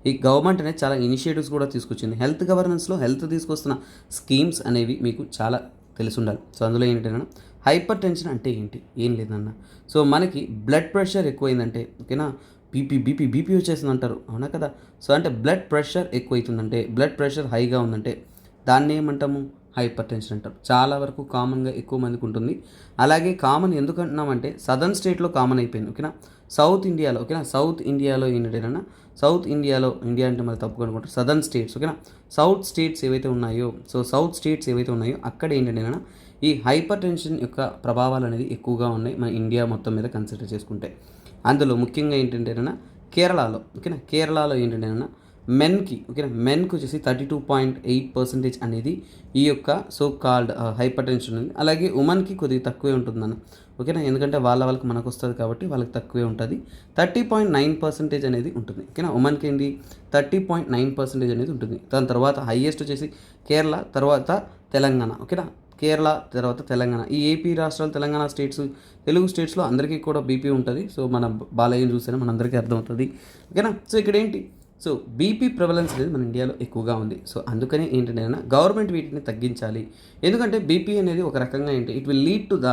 ఈ గవర్నమెంట్ అనేది చాలా ఇనిషియేటివ్స్ కూడా తీసుకొచ్చింది. హెల్త్ గవర్నెన్స్లో హెల్త్ తీసుకొస్తున్న స్కీమ్స్ అనేవి మీకు చాలా తెలిసి ఉండాలి. సో అందులో ఏంటంటే హైపర్ టెన్షన్ అంటే ఏంటి, ఏం లేదన్న. సో మనకి బ్లడ్ ప్రెషర్ ఎక్కువైందంటే ఓకేనా, బీపీ వచ్చేసింది అంటారు, అవునా కదా. సో అంటే బ్లడ్ ప్రెషర్ ఎక్కువైతుందంటే, బ్లడ్ ప్రెషర్ హైగా ఉందంటే దాన్ని ఏమంటాము, హైపర్ టెన్షన్ అంటారు. చాలా వరకు కామన్గా ఎక్కువ మందికి ఉంటుంది. అలాగే కామన్ ఎందుకు అంటున్నామంటే సదర్న్ స్టేట్లో కామన్ అయిపోయింది ఓకేనా. సౌత్ ఇండియాలో ఏంటంటేనా ఇండియా అంటే మరి తప్పు అనుకుంటారు, సదర్న్ స్టేట్స్ ఓకేనా. సౌత్ స్టేట్స్ ఏవైతే ఉన్నాయో అక్కడ ఏంటంటేనా ఈ హైపర్ టెన్షన్ యొక్క ప్రభావాలు అనేది ఎక్కువగా ఉన్నాయి మన ఇండియా మొత్తం మీద కన్సిడర్ చేసుకుంటే. అందులో ముఖ్యంగా ఏంటంటేనా కేరళలో ఏంటంటేనా మెన్కి వచ్చేసి 32.8% అనేది ఈ యొక్క సో కాల్డ్ హైపర్ టెన్షన్ ఉంది. అలాగే ఉమెన్కి కొద్దిగా తక్కువే ఉంటుందన్న ఓకేనా, ఎందుకంటే వాళ్ళకి మనకు వస్తుంది కాబట్టి వాళ్ళకి తక్కువే ఉంటుంది. 30.9% అనేది ఉంటుంది ఓకేనా. ఉమెన్కి ఏంటి 30.9% అనేది ఉంటుంది. దాని తర్వాత హైయెస్ట్ వచ్చేసి కేరళ, తర్వాత తెలంగాణ ఓకేనా. కేరళ తర్వాత తెలంగాణ, ఈ ఏపీ రాష్ట్రాలు తెలంగాణ తెలుగు స్టేట్స్లో అందరికీ కూడా బీపీ ఉంటుంది. సో మన బాలయ్యని చూసినా మనందరికీ అర్థమవుతుంది ఓకేనా. సో ఇక్కడ ఏంటి, సో బీపీ ప్రివలెన్స్ అనేది మన ఇండియాలో ఎక్కువగా ఉంది. సో అందుకనే ఏంటంటే గవర్నమెంట్ వీటిని తగ్గించాలి. ఎందుకంటే బీపీ అనేది ఒక రకంగా ఏంటి, it will lead to the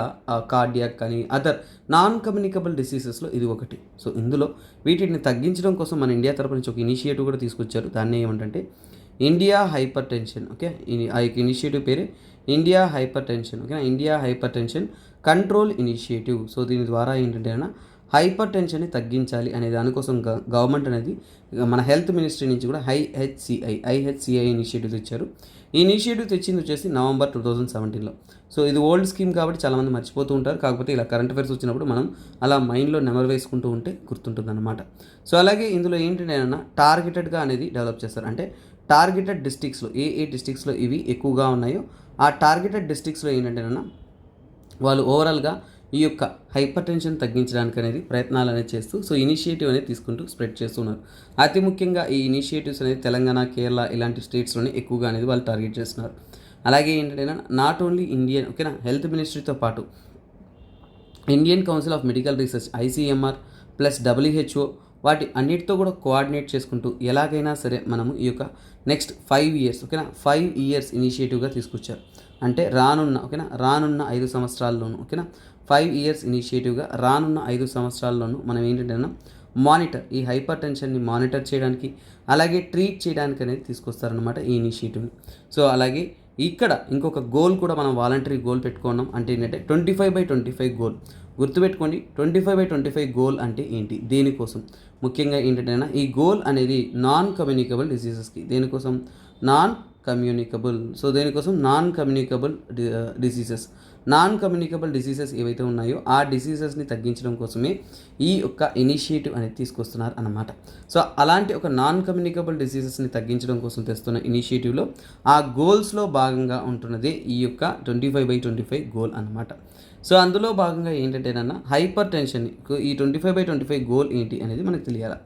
cardiac కానీ అదర్ నాన్ కమ్యూనికబుల్ డిసీజెస్లో ఇది ఒకటి. సో ఇందులో వీటిని తగ్గించడం కోసం మన ఇండియా తరపు నుంచి ఒక ఇనిషియేటివ్ కూడా తీసుకొచ్చారు. దాన్ని ఏమంటే ఇండియా హైపర్ టెన్షన్ ఓకే. ఆ యొక్క ఇనిషియేటివ్ పేరే India hyper tension control initiative. So దీని ద్వారా ఏంటంటే హైపర్ టెన్షన్ని తగ్గించాలి అనే దానికోసం గవర్నమెంట్ అనేది మన హెల్త్ మినిస్ట్రీ నుంచి కూడా ఐహెచ్సిఐ ఇనిషియేటివ్ తెచ్చారు. ఈ ఇనిషియేటివ్ తెచ్చింది వచ్చేసి నవంబర్ 2017లో. సో ఇది ఓల్డ్ స్కీమ్ కాబట్టి చాలామంది మర్చిపోతూ ఉంటారు. కాకపోతే ఇలా కరెంట్ అఫైర్స్ వచ్చినప్పుడు మనం అలా మైండ్లో నెమరు వేసుకుంటూ ఉంటే గుర్తుంటుంది అనమాట. సో అలాగే ఇందులో ఏంటంటే టార్గెటెడ్గా అనేది డెవలప్ చేస్తారు. అంటే టార్గెటెడ్ డిస్ట్రిక్ట్స్లో ఏ డిస్ట్రిక్ట్స్లో ఇవి ఎక్కువగా ఉన్నాయో ఆ టార్గెటెడ్ డిస్ట్రిక్ట్స్లో ఏంటంటేనన్నా వాళ్ళు ఓవరాల్గా ఈ యొక్క హైపర్ టెన్షన్ తగ్గించడానికి అనేది ప్రయత్నాలు అనేది చేస్తూ సో ఇనిషియేటివ్ అనేది తీసుకుంటూ స్ప్రెడ్ చేస్తున్నారు. అతి ముఖ్యంగా ఈ ఇనిషియేటివ్స్ అనేది తెలంగాణ, కేరళ ఇలాంటి స్టేట్స్లోనే ఎక్కువగా అనేది వాళ్ళు టార్గెట్ చేస్తున్నారు. అలాగే ఏంటంటే నాట్ ఓన్లీ ఇండియన్ ఓకేనా హెల్త్ మినిస్ట్రీతో పాటు Indian council of medical research ICMR plus WHO వాటి అన్నిటితో కూడా కోఆర్డినేట్ చేసుకుంటూ ఎలాగైనా సరే మనము ఈ యొక్క నెక్స్ట్ 5 ఇయర్స్ ఓకేనా 5 ఇయర్స్ ఇనిషియేటివ్గా తీసుకొచ్చారు. అంటే రానున్న 5 సంవత్సరాల్లోనూ ఓకేనా 5 ఇయర్స్ ఇనిషియేటివ్గా రానున్న 5 సంవత్సరాల్లోనూ మనం ఏంటంటే మానిటర్ ఈ హైపర్ టెన్షన్ని మానిటర్ చేయడానికి అలాగే ట్రీట్ చేయడానికి అనేది తీసుకొస్తారనమాట ఈ ఇనిషియేటివ్ని. సో అలాగే ఇక్కడ ఇంకొక గోల్ కూడా మనం వాలంటరీ గోల్ పెట్టుకున్నాం. అంటే ఏంటంటే 25/25 గోల్. గుర్తుపెట్టుకోండి 25/25 గోల్ అంటే ఏంటి, దేనికోసం ముఖ్యంగా ఏంటంటే ఈ గోల్ అనేది నాన్ కమ్యూనికబుల్ డిసీజెస్కి. దేనికోసం నాన్ కమ్యూనికబుల్ డిసీజెస్ ఏవైతే ఉన్నాయో ఆ డిసీజెస్ని తగ్గించడం కోసమే ఈ యొక్క ఇనిషియేటివ్ అనేది తీసుకొస్తున్నారు అన్నమాట. సో అలాంటి ఒక నాన్ కమ్యూనికబుల్ డిసీజెస్ని తగ్గించడం కోసం తెస్తున్న ఇనిషియేటివ్లో ఆ గోల్స్లో భాగంగా ఉంటున్నదే ఈ యొక్క 25/25 గోల్ అన్నమాట. సో అందులో భాగంగా ఏంటంటేనన్నా హైపర్ టెన్షన్ ఈ 25/25 గోల్ ఏంటి అనేది మనకు తెలియాలి.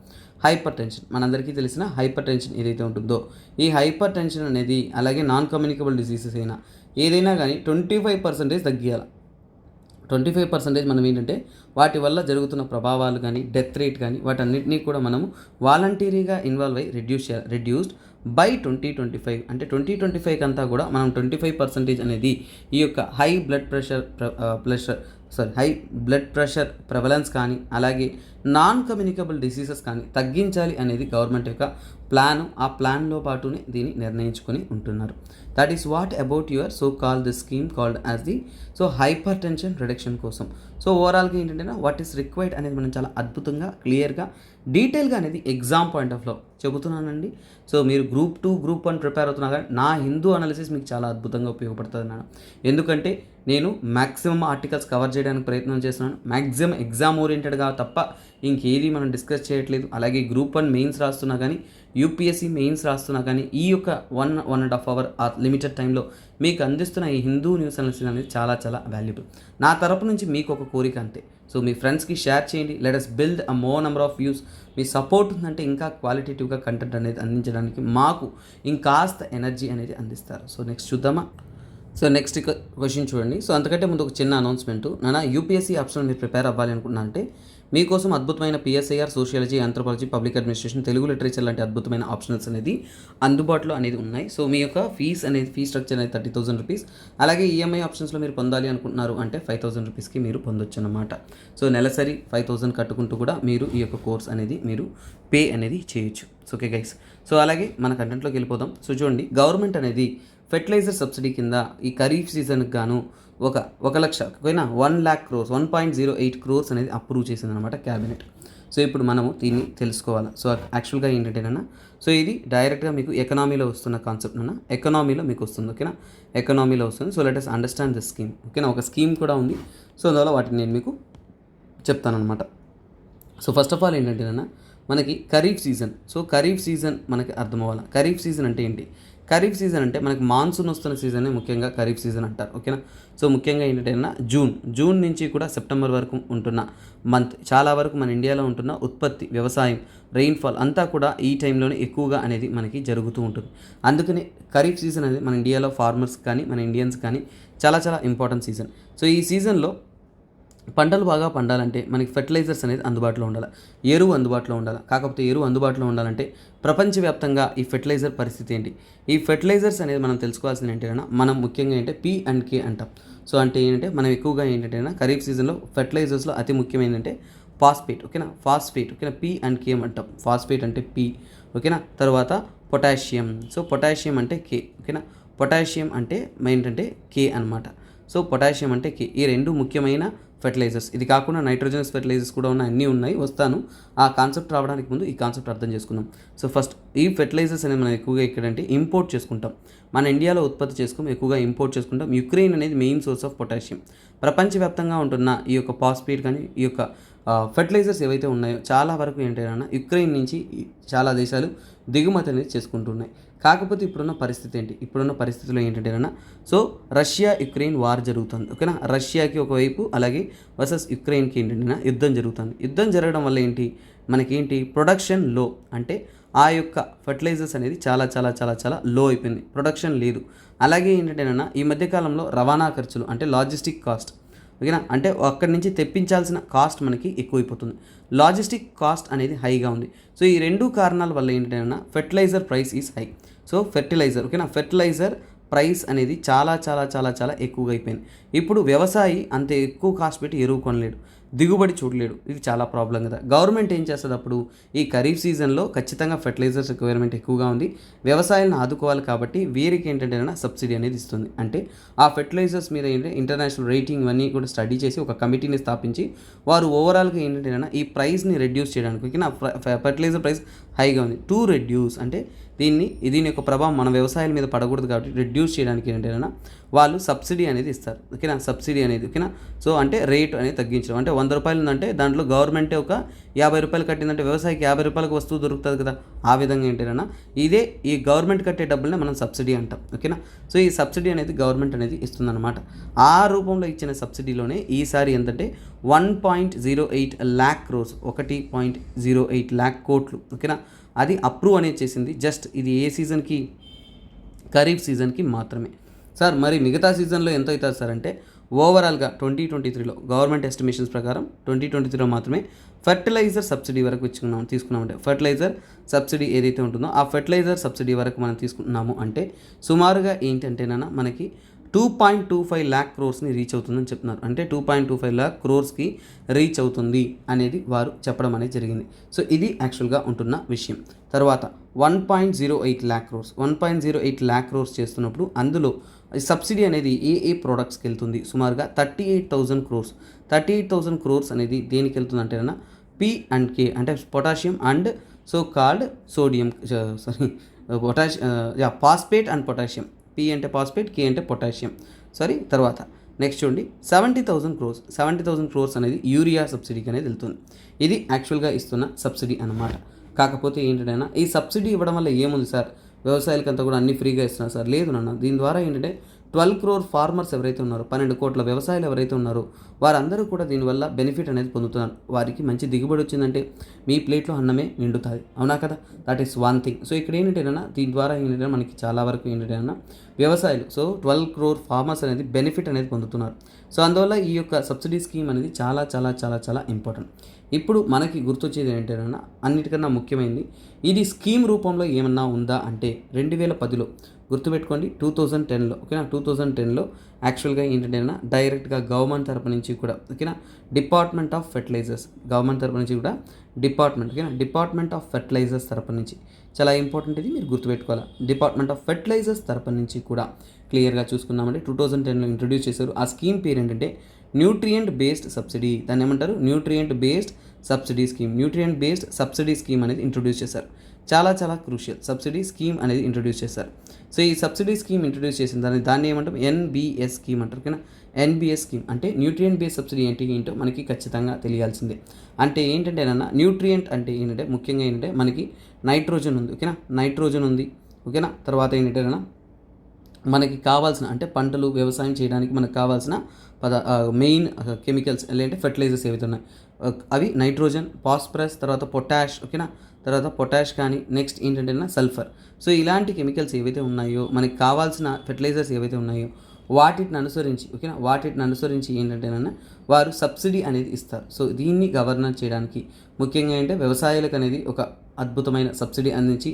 హైపర్ టెన్షన్ మనందరికీ తెలిసిన హైపర్ టెన్షన్ ఏదైతే ఉంటుందో ఈ హైపర్ టెన్షన్ అనేది అలాగే నాన్ కమ్యూనికబుల్ డిసీజెస్ అయినా ఏదైనా కానీ 25% తగ్గియాలి. 25% మనం ఏంటంటే వాటి వల్ల జరుగుతున్న ప్రభావాలు కానీ డెత్ రేట్ కానీ వాటన్నిటినీ కూడా మనము వాలంటీరీగా ఇన్వాల్వ్ అయ్యి రెడ్యూస్డ్ బై 2025. అంటే 2025 అంతా కూడా మనం 25% అనేది ఈ యొక్క హై బ్లడ్ ప్రెషర్ ప్రెవలెన్స్ కానీ అలాగే నాన్ కమ్యూనికబుల్ డిసీజెస్ కానీ తగ్గించాలి అనేది గవర్నమెంట్ యొక్క ప్లాను. ఆ ప్లాన్లో పాటునే దీన్ని నిర్ణయించుకొని ఉంటున్నారు. That is what about your so called the scheme called as the hyper tension reduction కోసం. సో ఓవరాల్గా ఏంటంటే వాట్ ఈస్ రిక్వైర్డ్ అనేది మనం చాలా అద్భుతంగా క్లియర్గా డీటెయిల్గా అనేది ఎగ్జామ్ పాయింట్ ఆఫ్లో చెబుతున్నానండి. సో మీరు గ్రూప్ 2 గ్రూప్ 1 ప్రిపేర్ అవుతున్నా కానీ నా హిందూ అనాలిసిస్ మీకు చాలా అద్భుతంగా ఉపయోగపడుతుంది అన్నాను. ఎందుకంటే నేను మ్యాక్సిమం ఆర్టికల్స్ కవర్ చేయడానికి ప్రయత్నం చేస్తున్నాను. మ్యాక్సిమం ఎగ్జామ్ ఓరియంటెడ్గా తప్ప ఇంకేది మనం డిస్కస్ చేయట్లేదు. అలాగే గ్రూప్ 1 మెయిన్స్ రాస్తున్నా కానీ యూపీఎస్సీ మెయిన్స్ రాస్తున్నా కానీ ఈ యొక్క 1.5 అవర్ ఆ లిమిటెడ్ టైంలో మీకు అందిస్తున్న ఈ హిందూ న్యూస్ అనాలిసిస్ అనేది చాలా చాలా వాల్యుబుల్. నా తరపు నుంచి మీకు ఒక కోరిక అంతే. సో మీ ఫ్రెండ్స్కి షేర్ చేయండి. Let us build a more number of views. Me support ఉందంటే ఇంకా క్వాలిటేటివ్గా కంటెంట్ అనేది అందించడానికి మాకు ఇంకాస్త ఎనర్జీ అనేది అందిస్తారు. సో నెక్స్ట్ చూద్దామా. సో నెక్స్ట్ క్వశ్చన్ చూడండి. సో అంతకంటే ముందు ఒక చిన్న అనౌన్స్మెంట్. యూపీఎస్సీ ఆప్షన్ మీరు ప్రిపేర్ అవ్వాలి అనుకున్నా అంటే మీకోసం అద్భుతమైన PSIR, sociology, anthropology, public administration, Telugu literature లాంటి అద్భుతమైన ఆప్షనల్స్ అనేది అందుబాటులో అనేది ఉన్నాయి. సో మీ యొక్క ఫీ స్ట్రక్చర్ అనేది 30,000 రూపీస్. అలాగే ఈఎంఐ ఆప్షన్స్లో మీరు పొందాలి అనుకుంటున్నారు అంటే 5,000 రూపీస్కి మీరు పొందొచ్చు అన్నమాట. సో నెలసరి 5,000 కట్టుకుంటూ కూడా మీరు ఈ యొక్క కోర్స్ అనేది మీరు పే అనేది చేయొచ్చు. So okay guys. సో అలాగే మన కంటెంట్లోకి వెళ్ళిపోదాం. సో చూడండి, గవర్నమెంట్ అనేది ఫెర్టిలైజర్ సబ్సిడీ కింద ఈ ఖరీఫ్ సీజన్కి గాను 1,00,000 1 lakh crores 1.08 crores అనేది అప్రూవ్ చేసింది అనమాట క్యాబినెట్. సో ఇప్పుడు మనము దీన్ని తెలుసుకోవాలి. సో యాక్చువల్గా ఏంటంటేనన్నా సో ఇది డైరెక్ట్గా మీకు ఎకనామీలో వస్తున్న కాన్సెప్ట్ ఎకనామీలో మీకు వస్తుంది. ఓకేనా, ఎకనామీలో వస్తుంది. So let us understand this scheme. ఓకేనా, ఒక స్కీమ్ కూడా ఉంది. సో అందువల్ల వాటిని నేను మీకు చెప్తానమాట. సో ఫస్ట్ ఆఫ్ ఆల్ ఏంటంటేనన్నా మనకి kharif season. So kharif season మనకి అర్థం అవ్వాలి. ఖరీఫ్ సీజన్ అంటే ఏంటి? ఖరీఫ్ సీజన్ అంటే మనకి మాన్సూన్ వస్తున్న సీజనే ముఖ్యంగా ఖరీఫ్ సీజన్ అంటారు. ఓకేనా, సో ముఖ్యంగా ఏంటంటే జూన్ నుంచి కూడా సెప్టెంబర్ వరకు ఉంటున్న మంత్ చాలా వరకు మన ఇండియాలో ఉంటున్న ఉత్పత్తి, వ్యవసాయం, రెయిన్ఫాల్ అంతా కూడా ఈ టైంలోనే ఎక్కువగా అనేది మనకి జరుగుతూ ఉంటుంది. అందుకని ఖరీఫ్ సీజన్ అనేది మన ఇండియాలో ఫార్మర్స్ కానీ మన ఇండియన్స్ కానీ చాలా చాలా ఇంపార్టెంట్ సీజన్. సో ఈ సీజన్లో పంటలు బాగా పండాలంటే మనకి ఫెర్టిలైజర్స్ అనేది అందుబాటులో ఉండాలి, ఎరువు అందుబాటులో ఉండాలి. కాకపోతే ఎరువు అందుబాటులో ఉండాలంటే ప్రపంచవ్యాప్తంగా ఈ ఫెర్టిలైజర్ పరిస్థితి ఏంటి? ఈ ఫెర్టిలైజర్స్ అనేది మనం తెలుసుకోవాల్సింది ఏంటంటే మనం ముఖ్యంగా ఏంటంటే P&K అంటాం. సో అంటే ఏంటంటే మనం ఎక్కువగా ఏంటంటే ఖరీఫ్ సీజన్లో ఫెర్టిలైజర్స్లో అతి ముఖ్యమైనది ఫాస్ఫేట్. ఓకేనా, P&K అంటాం. ఫాస్ఫేట్ అంటే P. ఓకేనా, తర్వాత పొటాషియం. సో పొటాషియం అంటే K. ఓకేనా, పొటాషియం అంటే ఏంటంటే K అనమాట. సో పొటాషియం అంటే K. ఈ రెండు ముఖ్యమైన ఫెర్టిలైజర్స్. ఇది కాకుండా నైట్రోజనస్ ఫెర్టిలైజర్స్ కూడా ఉన్నాయి, అన్నీ ఉన్నాయి, వస్తాను. ఆ కాన్సెప్ట్ రావడానికి ముందు ఈ కాన్సెప్ట్ అర్థం చేసుకుందాం. సో ఫస్ట్ ఈ ఫెర్టిలైజర్స్ అనేది మనం ఎక్కువగా ఇక్కడంటే ఇంపోర్ట్ చేసుకుంటాం. మన ఇండియాలో ఉత్పత్తి చేసుకుని ఎక్కువగా ఇంపోర్ట్ చేసుకుంటాం. యుక్రెయిన్ అనేది మెయిన్ సోర్స్ ఆఫ్ పొటాషియం. ప్రపంచవ్యాప్తంగా ఉంటున్న ఈ యొక్క ఫాస్ఫేట్ కానీ ఈ యొక్క ఫెర్టిలైజర్స్ ఏవైతే ఉన్నాయో చాలా వరకు ఏంటంటే యుక్రెయిన్ నుంచి చాలా దేశాలు దిగుమతి అనేది చేసుకుంటున్నాయి. కాకపోతే ఇప్పుడున్న పరిస్థితి ఏంటి, ఇప్పుడున్న పరిస్థితిలో ఏంటంటేనా, సో రష్యా యుక్రెయిన్ వార్ జరుగుతుంది, ఓకేనా. రష్యాకి ఒకవైపు అలాగే వర్సెస్ యుక్రెయిన్కి ఏంటంటే యుద్ధం జరుగుతుంది. యుద్ధం జరగడం వల్ల ఏంటి మనకేంటి ప్రొడక్షన్ లో, అంటే ఆ యొక్క ఫర్టిలైజర్స్ అనేది చాలా చాలా చాలా చాలా లో అయిపోయింది, ప్రొడక్షన్ లేదు. అలాగే ఏంటంటేనా ఈ మధ్యకాలంలో రవాణా ఖర్చులు అంటే లాజిస్టిక్ కాస్ట్, ఓకేనా, అంటే అక్కడి నుంచి తెప్పించాల్సిన కాస్ట్ మనకి ఎక్కువైపోతుంది, లాజిస్టిక్ కాస్ట్ అనేది హైగా ఉంది. సో ఈ రెండు కారణాల వల్ల ఏంటంటే fertiliser price is high. So fertiliser, ఓకేనా, ఫెర్టిలైజర్ ప్రైస్ అనేది చాలా చాలా చాలా చాలా ఎక్కువగా అయిపోయింది. ఇప్పుడు వ్యవసాయి అంత ఎక్కువ కాస్ట్ పెట్టి ఎరువు కొనలేడు, దిగుబడి చూడలేడు, ఇది చాలా ప్రాబ్లం కదా. గవర్నమెంట్ ఏం చేస్తుంది అప్పుడు, ఈ ఖరీఫ్ సీజన్లో ఖచ్చితంగా ఫెర్టిలైజర్స్ రిక్వైర్మెంట్ ఎక్కువగా ఉంది, వ్యవసాయాలను ఆదుకోవాలి కాబట్టి వీరికి ఏంటంటే సబ్సిడీ అనేది ఇస్తుంది. అంటే ఆ ఫెర్టిలైజర్స్ మీద ఏంటంటే ఇంటర్నేషనల్ రేటింగ్ ఇవన్నీ కూడా స్టడీ చేసి ఒక కమిటీని స్థాపించి వారు ఓవరాల్గా ఏంటంటే ఈ ప్రైస్ని రెడ్యూస్ చేయడానికి, ఫెర్టిలైజర్ ప్రైస్ హైగా ఉంది, టు రెడ్యూస్ అంటే దీని యొక్క ప్రభావం మన వ్యవసాయాల మీద పడకూడదు కాబట్టి రెడ్యూస్ చేయడానికి ఏంటంటే వాళ్ళు సబ్సిడీ అనేది ఇస్తారు, ఓకేనా. సబ్సిడీ అనేది, ఓకేనా. సో అంటే రేట్ అనేది తగ్గించడం, అంటే 100 రూపాయలు ఉందంటే దాంట్లో గవర్నమెంటే ఒక 50 రూపాయలు కట్టిందంటే వ్యవసాయికి 50 రూపాయలకు వస్తువు దొరుకుతుంది కదా. ఆ విధంగా ఏంటంటే ఇదే ఈ గవర్నమెంట్ కట్టే డబ్బులనే మనం సబ్సిడీ అంటాం, ఓకేనా. సో ఈ సబ్సిడీ అనేది గవర్నమెంట్ అనేది ఇస్తుందన్నమాట. ఆ రూపంలో ఇచ్చిన సబ్సిడీలోనే ఈసారి ఎంతంటే 1.08 lakh crores, 1.08 lakh కోట్లు, ఓకేనా, అది అప్రూవ్ అనేది చేసింది. జస్ట్ ఇది ఏ సీజన్కి, ఖరీఫ్ సీజన్కి మాత్రమే సార్. మరి మిగతా సీజన్లో ఎంత అవుతుంది సార్ అంటే ఓవరాల్గా 2023లో గవర్నమెంట్ ఎస్టిమేషన్స్ ప్రకారం 2023లో మాత్రమే ఫెర్టిలైజర్ సబ్సిడీ వరకు తీసుకున్నామంటే ఫెర్టిలైజర్ సబ్సిడీ ఏదైతే ఉంటుందో ఆ ఫెర్టిలైజర్ సబ్సిడీ వరకు మనం తీసుకుంటున్నాము అంటే సుమారుగా ఏంటంటేనా మనకి 2.25 lakh క్రోర్స్ని రీచ్ అవుతుందని చెప్తున్నారు. అంటే 2.25 lakh క్రోర్స్కి రీచ్ అవుతుంది అనేది వారు చెప్పడం అనేది జరిగింది. సో ఇది యాక్చువల్గా ఉంటున్న విషయం. తర్వాత 1.08 lakh క్రోర్స్, 1.08 lakh క్రోర్స్ చేస్తున్నప్పుడు అందులో సబ్సిడీ అనేది ఏ ప్రోడక్ట్స్కి వెళ్తుంది, సుమారుగా 38,000 క్రోర్స్. 38,000 క్రోర్స్ అనేది దేనికి వెళ్తుంది అంటే P&K అంటే potassium and so called sodium, phosphate and potassium. P అంటే ఫాస్ఫేట్, K అంటే పొటాషియం, తర్వాత నెక్స్ట్ చూడండి 70,000 క్రోర్స్. 70,000 క్రోర్స్ అనేది యూరియా సబ్సిడీకి అనేది వెళ్తుంది. ఇది యాక్చువల్గా ఇస్తున్న సబ్సిడీ అన్నమాట. కాకపోతే ఏంటంటే ఈ సబ్సిడీ ఇవ్వడం వల్ల ఏముంది సార్, వ్యవసాయాలకంతా కూడా అన్ని ఫ్రీగా ఇస్తున్నారు సార్, లేదు నాన్న. దీని ద్వారా ఏంటంటే 12 crore ఫార్మర్స్ ఎవరైతే ఉన్నారో, 12 కోట్ల వ్యవసాయాలు ఎవరైతే ఉన్నారో వారందరూ కూడా దీనివల్ల బెనిఫిట్ అనేది పొందుతున్నారు. వారికి మంచి దిగుబడి వచ్చిందంటే మీ ప్లేట్లో అన్నమే నిండుతుంది, అవునా కదా. That is one thing. So ఇక్కడ ఏంటంటేనా దీని ద్వారా ఏంటంటే మనకి చాలా వరకు ఏంటంటే వ్యవసాయాలు, సో 12 crore ఫార్మర్స్ అనేది బెనిఫిట్ అనేది పొందుతున్నారు. సో అందువల్ల ఈ యొక్క సబ్సిడీ స్కీమ్ అనేది చాలా చాలా చాలా చాలా ఇంపార్టెంట్. ఇప్పుడు మనకి గుర్తొచ్చేది ఏంటంటే అన్నిటికన్నా ముఖ్యమైనది, ఇది స్కీమ్ రూపంలో ఏమన్నా ఉందా అంటే 2010లో గుర్తుపెట్టుకోండి, 2010లో, ఓకేనా, 2010లో యాక్చువల్గా ఏంటంటే డైరెక్ట్గా గవర్నమెంట్ తరపు నుంచి కూడా, ఓకేనా, డిపార్ట్మెంట్ ఆఫ్ ఫెర్టిలైజర్స్, గవర్నమెంట్ తరపు నుంచి కూడా డిపార్ట్మెంట్ ఆఫ్ ఫెర్టిలైజర్స్ తరపు నుంచి, చాలా ఇంపార్టెంట్ ఇది మీరు గుర్తుపెట్టుకోవాలి, డిపార్ట్మెంట్ ఆఫ్ ఫెర్టిలైజర్స్ తరపు నుంచి కూడా క్లియర్గా చూసుకున్నామంటే 2010లో ఇంట్రొడ్యూస్ చేశారు. ఆ స్కీమ్ పేరు ఏంటంటే న్యూట్రియంట్ బేస్డ్ సబ్సిడీ. దాన్ని ఏమంటారు, nutrient based subsidy scheme. Nutrient based subsidy scheme అనేది ఇంట్రొడ్యూస్ చేశారు. చాలా చాలా క్రూషియల్ సబ్సిడీ స్కీమ్ అనేది ఇంట్రొడ్యూస్ చేశారు. సో ఈ సబ్సిడీ స్కీమ్ ఇంట్రొడ్యూస్ చేసిన దాన్ని ఏమంటాం, NBS స్కీమ్ అంటారు, ఓకేనా. NBS స్కీమ్ అంటే న్యూట్రియంట్ బేస్డ్ సబ్సిడీ ఏంటో మనకి ఖచ్చితంగా తెలియాల్సిందే. అంటే ఏంటంటే న్యూట్రియంట్ అంటే ఏంటంటే ముఖ్యంగా ఏంటంటే మనకి నైట్రోజన్ ఉంది, ఓకేనా, నైట్రోజన్ ఉంది, ఓకేనా. తర్వాత ఏంటంటే మనకి కావాల్సిన అంటే పంటలు వ్యవసాయం చేయడానికి మనకు కావాల్సిన మెయిన్ కెమికల్స్ లేదంటే ఫెర్టిలైజర్స్ ఏవైతే ఉన్నాయి అవి నైట్రోజన్, ఫాస్ఫరస్, తర్వాత పొటాష్, ఓకేనా, తర్వాత పొటాష్ కానీ నెక్స్ట్ ఏంటంటే సల్ఫర్. సో ఇలాంటి కెమికల్స్ ఏవైతే ఉన్నాయో మనకి కావాల్సిన ఫెర్టిలైజర్స్ ఏవైతే ఉన్నాయో వాటిని అనుసరించి, ఓకేనా, వాటిని అనుసరించి ఏంటంటే వారు సబ్సిడీ అనేది ఇస్తారు. సో దీన్ని గవర్నెన్స్ చేయడానికి ముఖ్యంగా ఏంటంటే వ్యవసాయాలకు అనేది ఒక అద్భుతమైన సబ్సిడీ అందించి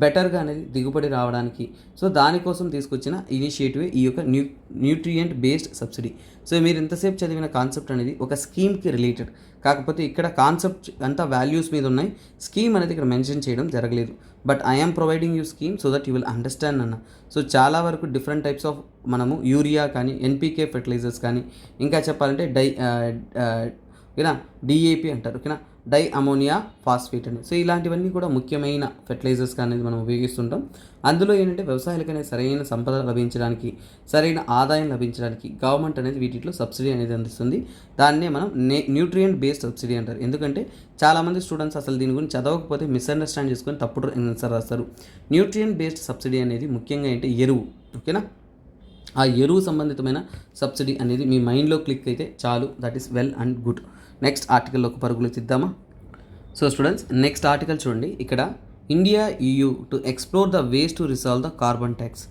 బెటర్గా అనేది దిగుబడి రావడానికి, సో దానికోసం తీసుకొచ్చిన ఇనిషియేటివ్ ఈ యొక్క న్యూట్రియంట్ బేస్డ్ సబ్సిడీ. సో మీరు ఇంతసేపు చదివిన కాన్సెప్ట్ అనేది ఒక స్కీమ్కి రిలేటెడ్, కాకపోతే ఇక్కడ కాన్సెప్ట్ అంతా వాల్యూస్ మీద ఉన్నాయి, స్కీమ్ అనేది ఇక్కడ మెన్షన్ చేయడం జరగలేదు. But I'm providing you scheme so that you will understand అన్న. సో చాలా వరకు డిఫరెంట్ టైప్స్ ఆఫ్ మనము యూరియా కానీ NPK ఫెర్టిలైజర్స్ కానీ ఇంకా చెప్పాలంటే ఓకేనా, డిఏపి అంటారు, ఓకేనా, డై అమోనియా ఫాస్ఫేట్ అని. సో ఇలాంటివన్నీ కూడా ముఖ్యమైన ఫెర్టిలైజర్స్ అనేది మనం ఉపయోగిస్తుంటాం. అందులో ఏంటంటే వ్యవసాయాలకు అనేది సరైన సంపద లభించడానికి, సరైన ఆదాయం లభించడానికి గవర్నమెంట్ అనేది వీటిలో సబ్సిడీ అనేది అందిస్తుంది. దాన్నే మనం న్యూట్రియంట్ బేస్డ్ సబ్సిడీ అంటారు. ఎందుకంటే చాలామంది స్టూడెంట్స్ అసలు దీని గురించి చదవకపోతే మిస్అండర్స్టాండ్ చేసుకొని తప్పుడు ఆన్సర్ రాస్తారు. న్యూట్రియంట్ బేస్డ్ సబ్సిడీ అనేది ముఖ్యంగా ఏంటి, ఎరువు, ఓకేనా, ఆ ఎరువు సంబంధితమైన సబ్సిడీ అనేది మీ మైండ్లో క్లిక్ అయితే చాలు, that is well and good. Next ఆర్టికల్లోకి పరుగులు తిద్దామా. సో స్టూడెంట్స్, నెక్స్ట్ ఆర్టికల్ చూడండి. ఇక్కడ India EU to explore the ways to resolve the carbon tax,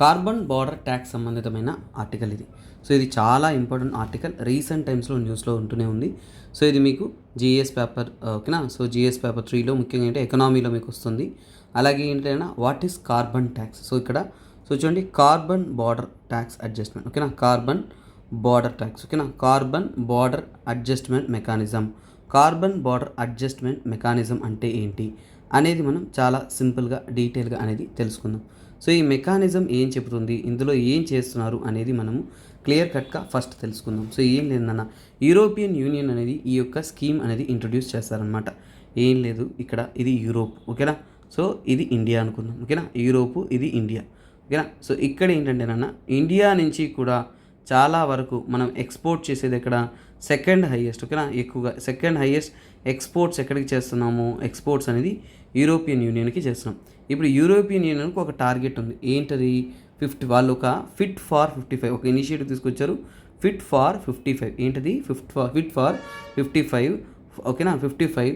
carbon border tax సంబంధితమైన ఆర్టికల్ ఇది. సో ఇది చాలా ఇంపార్టెంట్ ఆర్టికల్, రీసెంట్ టైమ్స్లో న్యూస్లో ఉంటూనే ఉంది. సో ఇది మీకు జిఎస్ పేపర్, ఓకేనా, సో జిఎస్ పేపర్ 3లో ముఖ్యంగా ఏంటంటే ఎకనామీలో మీకు వస్తుంది. అలాగే ఏంటంటే what is carbon tax. So ఇక్కడ సో చూడండి, కార్బన్ బార్డర్ ట్యాక్స్ అడ్జస్ట్మెంట్, ఓకేనా, కార్బన్ బార్డర్ ట్యాక్స్, ఓకేనా, carbon border adjustment mechanism. Carbon border adjustment mechanism అంటే ఏంటి అనేది మనం చాలా సింపుల్గా డీటెయిల్గా అనేది తెలుసుకుందాం. సో ఈ మెకానిజం ఏం చెబుతుంది, ఇందులో ఏం చేస్తున్నారు అనేది మనము క్లియర్ కట్గా ఫస్ట్ తెలుసుకుందాం. సో ఏం లేదన్న, యూరోపియన్ యూనియన్ అనేది ఈ యొక్క స్కీమ్ అనేది ఇంట్రొడ్యూస్ చేస్తారనమాట. ఏం లేదు, ఇక్కడ ఇది యూరోప్, ఓకేనా, సో ఇది ఇండియా అనుకుందాం, ఓకేనా, యూరోపు ఇది ఇండియా, ఓకేనా. సో ఇక్కడ ఏంటంటేనన్న, ఇండియా నుంచి కూడా చాలా వరకు మనం ఎక్స్పోర్ట్ చేసేది ఎక్కడ, సెకండ్ హైయెస్ట్, ఓకేనా, ఎక్కువగా సెకండ్ హైయెస్ట్ ఎక్స్పోర్ట్స్ ఎక్కడికి చేస్తున్నాము, ఎక్స్పోర్ట్స్ అనేది యూరోపియన్ యూనియన్కి చేస్తున్నాం. ఇప్పుడు యూరోపియన్ యూనియన్కి ఒక టార్గెట్ ఉంది, ఏంటది, వాళ్ళు ఒక ఫిట్ ఫార్ 55 ఒక ఇనిషియేటివ్ తీసుకొచ్చారు, ఫిట్ ఫార్ 55. ఏంటది, ఫిట్ ఫార్ 55, ఓకేనా, 55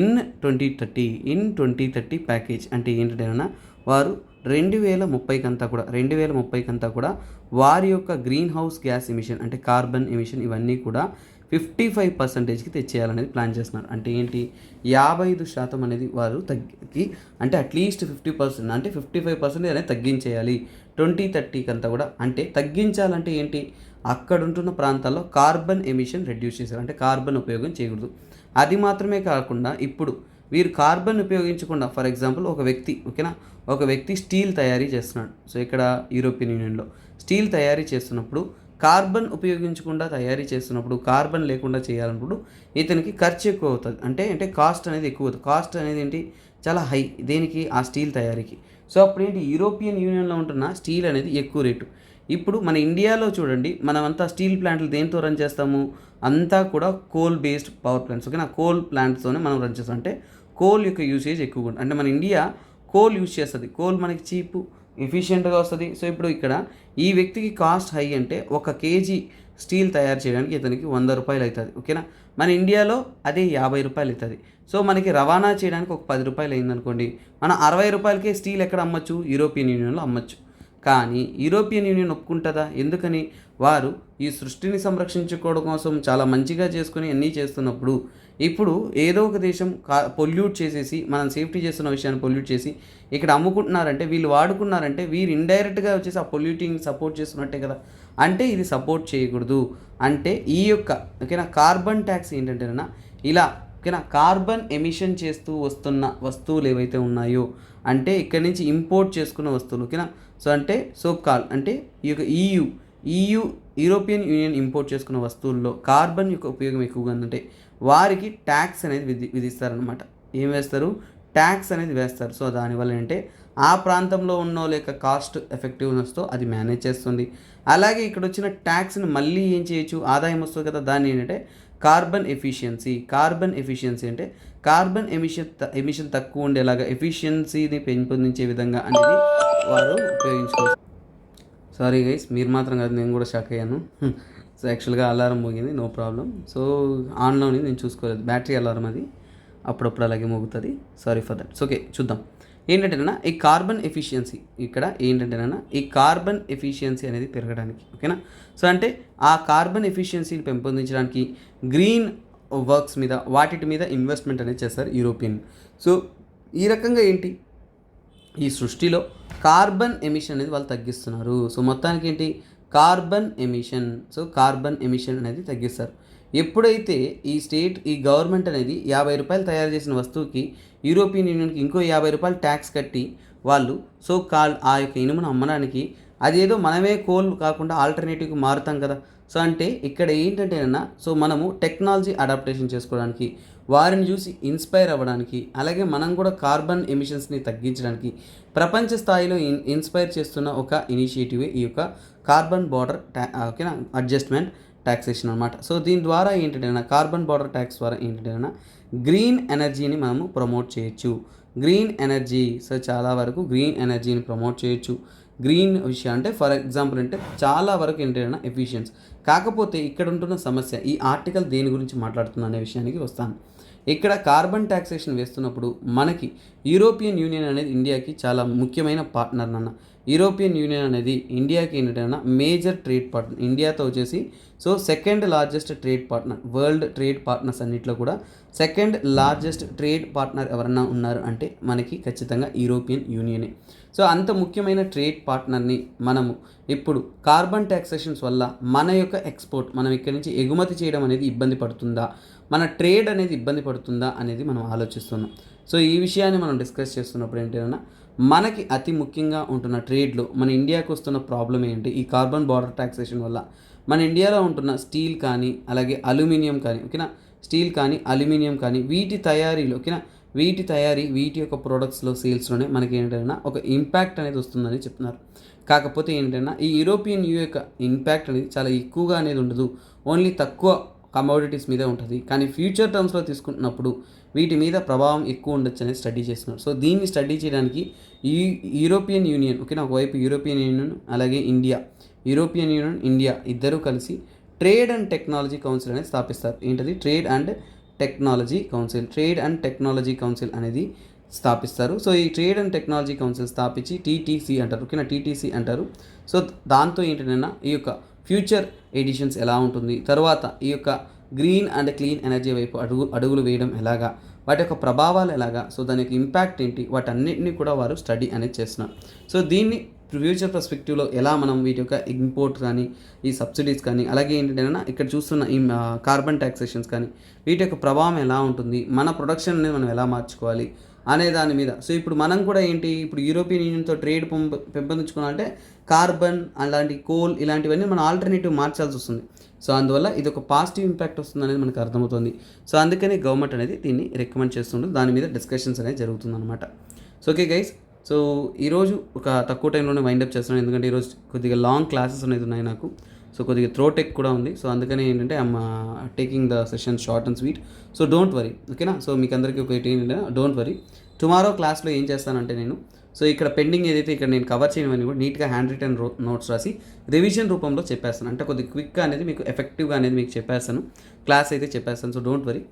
ఇన్ 2030 ప్యాకేజ్. అంటే ఏంటంటే వారు 2030 కంతా కూడా వారి యొక్క గ్రీన్ హౌస్ గ్యాస్ ఎమిషన్ అంటే కార్బన్ ఎమిషన్ ఇవన్నీ కూడా 55%కి తెచ్చేయాలనేది ప్లాన్ చేస్తున్నారు. అంటే ఏంటి, 55% అనేది వారు తగ్గి, అంటే అట్లీస్ట్ 50%, అంటే 55% అనేది తగ్గించేయాలి 2030 అంతా కూడా. అంటే తగ్గించాలంటే ఏంటి, అక్కడ ఉంటున్న ప్రాంతాల్లో కార్బన్ ఎమిషన్ రెడ్యూస్ చేశారు, అంటే కార్బన్ ఉపయోగం చేయకూడదు. అది మాత్రమే కాకుండా ఇప్పుడు వీరు కార్బన్ ఉపయోగించకుండా, ఫర్ ఎగ్జాంపుల్ ఒక వ్యక్తి, ఓకేనా, ఒక వ్యక్తి స్టీల్ తయారీ చేస్తున్నాడు. సో ఇక్కడ యూరోపియన్ యూనియన్లో స్టీల్ తయారీ చేస్తున్నప్పుడు కార్బన్ ఉపయోగించకుండా తయారీ చేస్తున్నప్పుడు, కార్బన్ లేకుండా చేయాలన్నప్పుడు ఇతనికి ఖర్చు ఎక్కువ అవుతుంది, అంటే కాస్ట్ అనేది ఎక్కువ అవుతుంది. కాస్ట్ అనేది ఏంటి, చాలా హై, దేనికి, ఆ స్టీల్ తయారీకి. సో అప్పుడు ఏంటి, యూరోపియన్ యూనియన్లో ఉంటున్న స్టీల్ అనేది ఎక్కువ రేటు. ఇప్పుడు మన ఇండియాలో చూడండి, మనమంతా స్టీల్ ప్లాంట్లు దేంతో రన్ చేస్తాము, అంతా కూడా కోల్ బేస్డ్ పవర్ ప్లాంట్స్, ఓకేనా, కోల్ ప్లాంట్స్తోనే మనం రన్ చేస్తాం. అంటే కోల్ యొక్క యూసేజ్ ఎక్కువగా ఉంటుంది, అంటే మన ఇండియా కోల్ యూజ్ చేస్తుంది, కోల్ మనకి చీపు ఎఫిషియెంట్గా వస్తుంది. సో ఇప్పుడు ఇక్కడ ఈ వ్యక్తికి కాస్ట్ హై, అంటే 1 kg స్టీల్ తయారు చేయడానికి ఇతనికి 100 రూపాయలు అవుతుంది, ఓకేనా. మన ఇండియాలో అదే 50 రూపాయలు అవుతుంది. సో మనకి రవాణా చేయడానికి ఒక 10 రూపాయలు అయిందనుకోండి, మనం 60 రూపాయలకే స్టీల్ ఎక్కడ అమ్మచ్చు, యూరోపియన్ యూనియన్లో అమ్మచ్చు. కానీ యూరోపియన్ యూనియన్ ఒప్పుకుంటుందా, ఎందుకని, వారు ఈ సృష్టిని సంరక్షించుకోవడం కోసం చాలా మంచిగా చేసుకుని అన్నీ చేస్తున్నప్పుడు, ఇప్పుడు ఏదో ఒక దేశం పొల్యూట్ చేసేసి, మనం సేఫ్టీ చేస్తున్న విషయాన్ని పొల్యూట్ చేసి ఇక్కడ అమ్ముకుంటున్నారంటే, వీళ్ళు వాడుకున్నారంటే వీరు ఇండైరెక్ట్గా వచ్చేసి ఆ పొల్యూటింగ్ సపోర్ట్ చేస్తున్నట్టే కదా. అంటే ఇది సపోర్ట్ చేయకూడదు. అంటే ఈ యొక్క, ఓకేనా, కార్బన్ ట్యాక్స్ ఏంటంటేనా ఇలా, ఓకేనా, కార్బన్ ఎమిషన్ చేస్తూ వస్తున్న వస్తువులు ఏవైతే ఉన్నాయో, అంటే ఇక్కడి నుంచి ఇంపోర్ట్ చేసుకున్న వస్తువులు, ఓకేనా. సో అంటే అంటే ఈ యొక్క యూరోపియన్ యూనియన్ ఇంపోర్ట్ చేసుకున్న వస్తువుల్లో కార్బన్ యొక్క ఉపయోగం ఎక్కువగా ఉందంటే వారికి ట్యాక్స్ అనేది విధిస్తారనమాట. ఏం వేస్తారు, ట్యాక్స్ అనేది వేస్తారు. సో దానివల్ల ఏంటంటే ఆ ప్రాంతంలో ఉన్న లేక కాస్ట్ ఎఫెక్టివ్నెస్తో అది మేనేజ్ చేస్తుంది. అలాగే ఇక్కడ వచ్చిన ట్యాక్స్ని మళ్ళీ ఏం చేయొచ్చు, ఆదాయం వస్తుంది కదా, దాన్ని ఏంటంటే కార్బన్ ఎఫిషియన్సీ అంటే కార్బన్ ఎమిషన్ తక్కువ ఉండేలాగా ఎఫిషియన్సీని పెంపొందించే విధంగా అనేది వారు ఉపయోగించుకోవచ్చు. సారీ గైస్, మీరు మాత్రం కాదు, నేను కూడా షాక్ అయ్యాను. సో యాక్చువల్గా అలారం మోగింది, నో ప్రాబ్లం. సో ఆన్లోని నేను చూసుకోలేదు, బ్యాటరీ అలారం అది అప్పుడప్పుడు అలాగే మోగుతుంది, సారీ ఫర్ దట్. ఓకే, చూద్దాం. ఏంటంటేనా ఈ కార్బన్ ఎఫిషియన్సీ, ఇక్కడ ఏంటంటేనా ఈ కార్బన్ ఎఫిషియన్సీ అనేది పెరగడానికి, ఓకేనా. సో అంటే ఆ కార్బన్ ఎఫిషియన్సీని పెంపొందించడానికి గ్రీన్ వర్క్స్ మీద వాటి మీద ఇన్వెస్ట్మెంట్ అనేది చేస్తారు యూరోపియన్. సో ఈ రకంగా ఏంటి, ఈ సృష్టిలో కార్బన్ ఎమిషన్ అనేది వాళ్ళు తగ్గిస్తున్నారు. సో మొత్తానికి ఏంటి, కార్బన్ ఎమిషన్ అనేది తగ్గిస్తారు. ఎప్పుడైతే ఈ గవర్నమెంట్ అనేది 50 రూపాయలు తయారు చేసిన వస్తువుకి యూరోపియన్ యూనియన్కి ఇంకో 50 రూపాయలు ట్యాక్స్ కట్టి వాళ్ళు ఆ యొక్క ఇనుమును అమ్మడానికి అదేదో మనమే కోల్ కాకుండా ఆల్టర్నేటివ్కి మారుతాం కదా. సో అంటే ఇక్కడ ఏంటంటేనన్నా సో మనము టెక్నాలజీ అడాప్టేషన్ చేసుకోవడానికి, వారిని చూసి ఇన్స్పైర్ అవ్వడానికి, అలాగే మనం కూడా కార్బన్ ఎమిషన్స్ని తగ్గించడానికి ప్రపంచ స్థాయిలో ఇన్స్పైర్ చేస్తున్న ఒక ఇనిషియేటివే ఈ యొక్క కార్బన్ బార్డర్ ఓకేనా అడ్జస్ట్మెంట్ ట్యాక్సేషన్ అనమాట. సో దీని ద్వారా ఏంటంటే కార్బన్ బార్డర్ ట్యాక్స్ ద్వారా ఏంటంటే గ్రీన్ ఎనర్జీని మనము ప్రమోట్ చేయొచ్చు. గ్రీన్ ఎనర్జీ సో చాలా వరకు గ్రీన్ ఎనర్జీని ప్రమోట్ చేయొచ్చు. గ్రీన్ విషయం అంటే ఫర్ ఎగ్జాంపుల్ అంటే చాలా వరకు ఏంటంటే ఎఫిషియన్స్. కాకపోతే ఇక్కడ ఉంటున్న సమస్య ఈ ఆర్టికల్ దేని గురించి మాట్లాడుతున్నా అనే విషయానికి వస్తాను. ఇక్కడ కార్బన్ ట్యాక్సేషన్ వేస్తున్నప్పుడు మనకి యూరోపియన్ యూనియన్ అనేది ఇండియాకి చాలా ముఖ్యమైన పార్ట్నర్ అన్న. యూరోపియన్ యూనియన్ అనేది ఇండియాకి ఏంటంటే మేజర్ ట్రేడ్ పార్ట్నర్. ఇండియాతో వచ్చేసి so second largest trade partner. World trade partners అన్నింటిలో కూడా సెకండ్ లార్జెస్ట్ ట్రేడ్ పార్ట్నర్ ఎవరన్నా ఉన్నారు అంటే మనకి ఖచ్చితంగా యూరోపియన్ యూనియనే. సో అంత ముఖ్యమైన ట్రేడ్ పార్ట్నర్ని మనము ఇప్పుడు కార్బన్ ట్యాక్సేషన్స్ వల్ల మన యొక్క ఎక్స్పోర్ట్ మనం ఇక్కడి నుంచి ఎగుమతి చేయడం అనేది ఇబ్బంది పడుతుందా, మన ట్రేడ్ అనేది ఇబ్బంది పడుతుందా అనేది మనం ఆలోచిస్తున్నాం. సో ఈ విషయాన్ని మనం డిస్కస్ చేస్తున్నప్పుడు ఏంటంటే మనకి అతి ముఖ్యంగా ఉంటున్న ట్రేడ్లో మన ఇండియాకు వస్తున్న ప్రాబ్లం ఏంటి, ఈ కార్బన్ బార్డర్ ట్యాక్సేషన్ వల్ల మన ఇండియాలో ఉంటున్న స్టీల్ కానీ అలాగే అల్యూమినియం కానీ ఓకేనా, స్టీల్ కానీ అల్యూమినియం కానీ వీటి తయారీలో ఓకేనా, వీటి యొక్క ప్రొడక్ట్స్లో సేల్స్లోనే మనకి ఏంటంటే ఒక ఇంపాక్ట్ అనేది వస్తుందని చెప్తున్నారు. కాకపోతే ఏంటంటే ఈ యూరోపియన్ యొక్క ఇంపాక్ట్ అనేది చాలా ఎక్కువగా అనేది ఉండదు, ఓన్లీ తక్కువ కమోడిటీస్ మీదే ఉంటుంది. కానీ ఫ్యూచర్ టర్మ్స్లో తీసుకుంటున్నప్పుడు వీటి మీద ప్రభావం ఎక్కువ ఉండొచ్చు అనేది స్టడీ చేస్తున్నారు. సో దీన్ని స్టడీ చేయడానికి ఈ యూరోపియన్ యూనియన్ ఓకేనా, ఒకవైపు యూరోపియన్ యూనియన్ అలాగే యూరోపియన్ యూనియన్ ఇండియా ఇద్దరూ కలిసి ట్రేడ్ అండ్ టెక్నాలజీ కౌన్సిల్ అనేది స్థాపిస్తారు. ఏంటది ట్రేడ్ అండ్ టెక్నాలజీ కౌన్సిల్ అనేది స్థాపిస్తారు. సో ఈ ట్రేడ్ అండ్ టెక్నాలజీ కౌన్సిల్ స్థాపించి టీటీసీ అంటారు ఓకేనా, టీటీసీ అంటారు. సో దాంతో ఏంటంటే ఈ యొక్క ఫ్యూచర్ ఎడిషన్స్ ఎలా ఉంటుంది, తర్వాత ఈ యొక్క గ్రీన్ అండ్ క్లీన్ ఎనర్జీ వైపు అడుగులు వేయడం ఎలాగా, వాటి యొక్క ప్రభావాలు ఎలాగా, సో దాని యొక్క ఇంపాక్ట్ ఏంటి, వాటన్నిటిని కూడా వారు స్టడీ అనేది చేస్తున్నారు. సో దీన్ని ఫ్యూచర్ పర్స్పెక్టివ్లో ఎలా మనం వీటి యొక్క ఇంపోర్ట్ కానీ ఈ సబ్సిడీస్ కానీ అలాగే ఏంటంటే ఇక్కడ చూస్తున్న ఈ కార్బన్ ట్యాక్సేషన్స్ కానీ వీటి యొక్క ప్రభావం ఎలా ఉంటుంది, మన ప్రొడక్షన్ అనేది మనం ఎలా మార్చుకోవాలి అనే దాని మీద. సో ఇప్పుడు మనం కూడా ఏంటి ఇప్పుడు యూరోపియన్ యూనియన్తో ట్రేడ్ పెంపొందించుకోవాలంటే కార్బన్ అలాంటి కోల్ ఇలాంటివన్నీ మనం ఆల్టర్నేటివ్ మార్చాల్సి వస్తుంది. సో అందువల్ల ఇది ఒక పాజిటివ్ ఇంపాక్ట్ వస్తుంది అనేది మనకు అర్థమవుతుంది. సో అందుకని గవర్నమెంట్ అనేది దీన్ని రికమెండ్ చేస్తుంటుంది, దాని మీద డిస్కషన్స్ అనేది జరుగుతుంది అనమాట. సో ఓకే గైస్, సో ఈరోజు ఒక తక్కువ టైంలోనే వైండప్ చేస్తున్నాను, ఎందుకంటే ఈరోజు కొద్దిగా లాంగ్ క్లాసెస్ అనేది ఉన్నాయి నాకు. సో కొద్దిగా థ్రోటెక్ కూడా ఉంది. సో అందుకని ఏంటంటే I'm taking the session short and sweet. So don't worry ఓకేనా. సో మీకు అందరికీ ఒకటి ఏంటంటే డోంట్ వరీ, టుమారో క్లాస్లో ఏం చేస్తానంటే నేను సో ఇక్కడ పెండింగ్ ఏదైతే ఇక్కడ నేను కవర్ చేయనివన్నీ కూడా నీట్గా హ్యాండ్ రిటర్న్ నోట్స్ రాసి రివిజన్ రూపంలో చెప్పేస్తాను. అంటే కొద్దిగా క్విక్గా అనేది మీకు ఎఫెక్టివ్గా అనేది మీకు చెప్పేస్తాను, క్లాస్ అయితే చెప్పేస్తాను. So don't worry.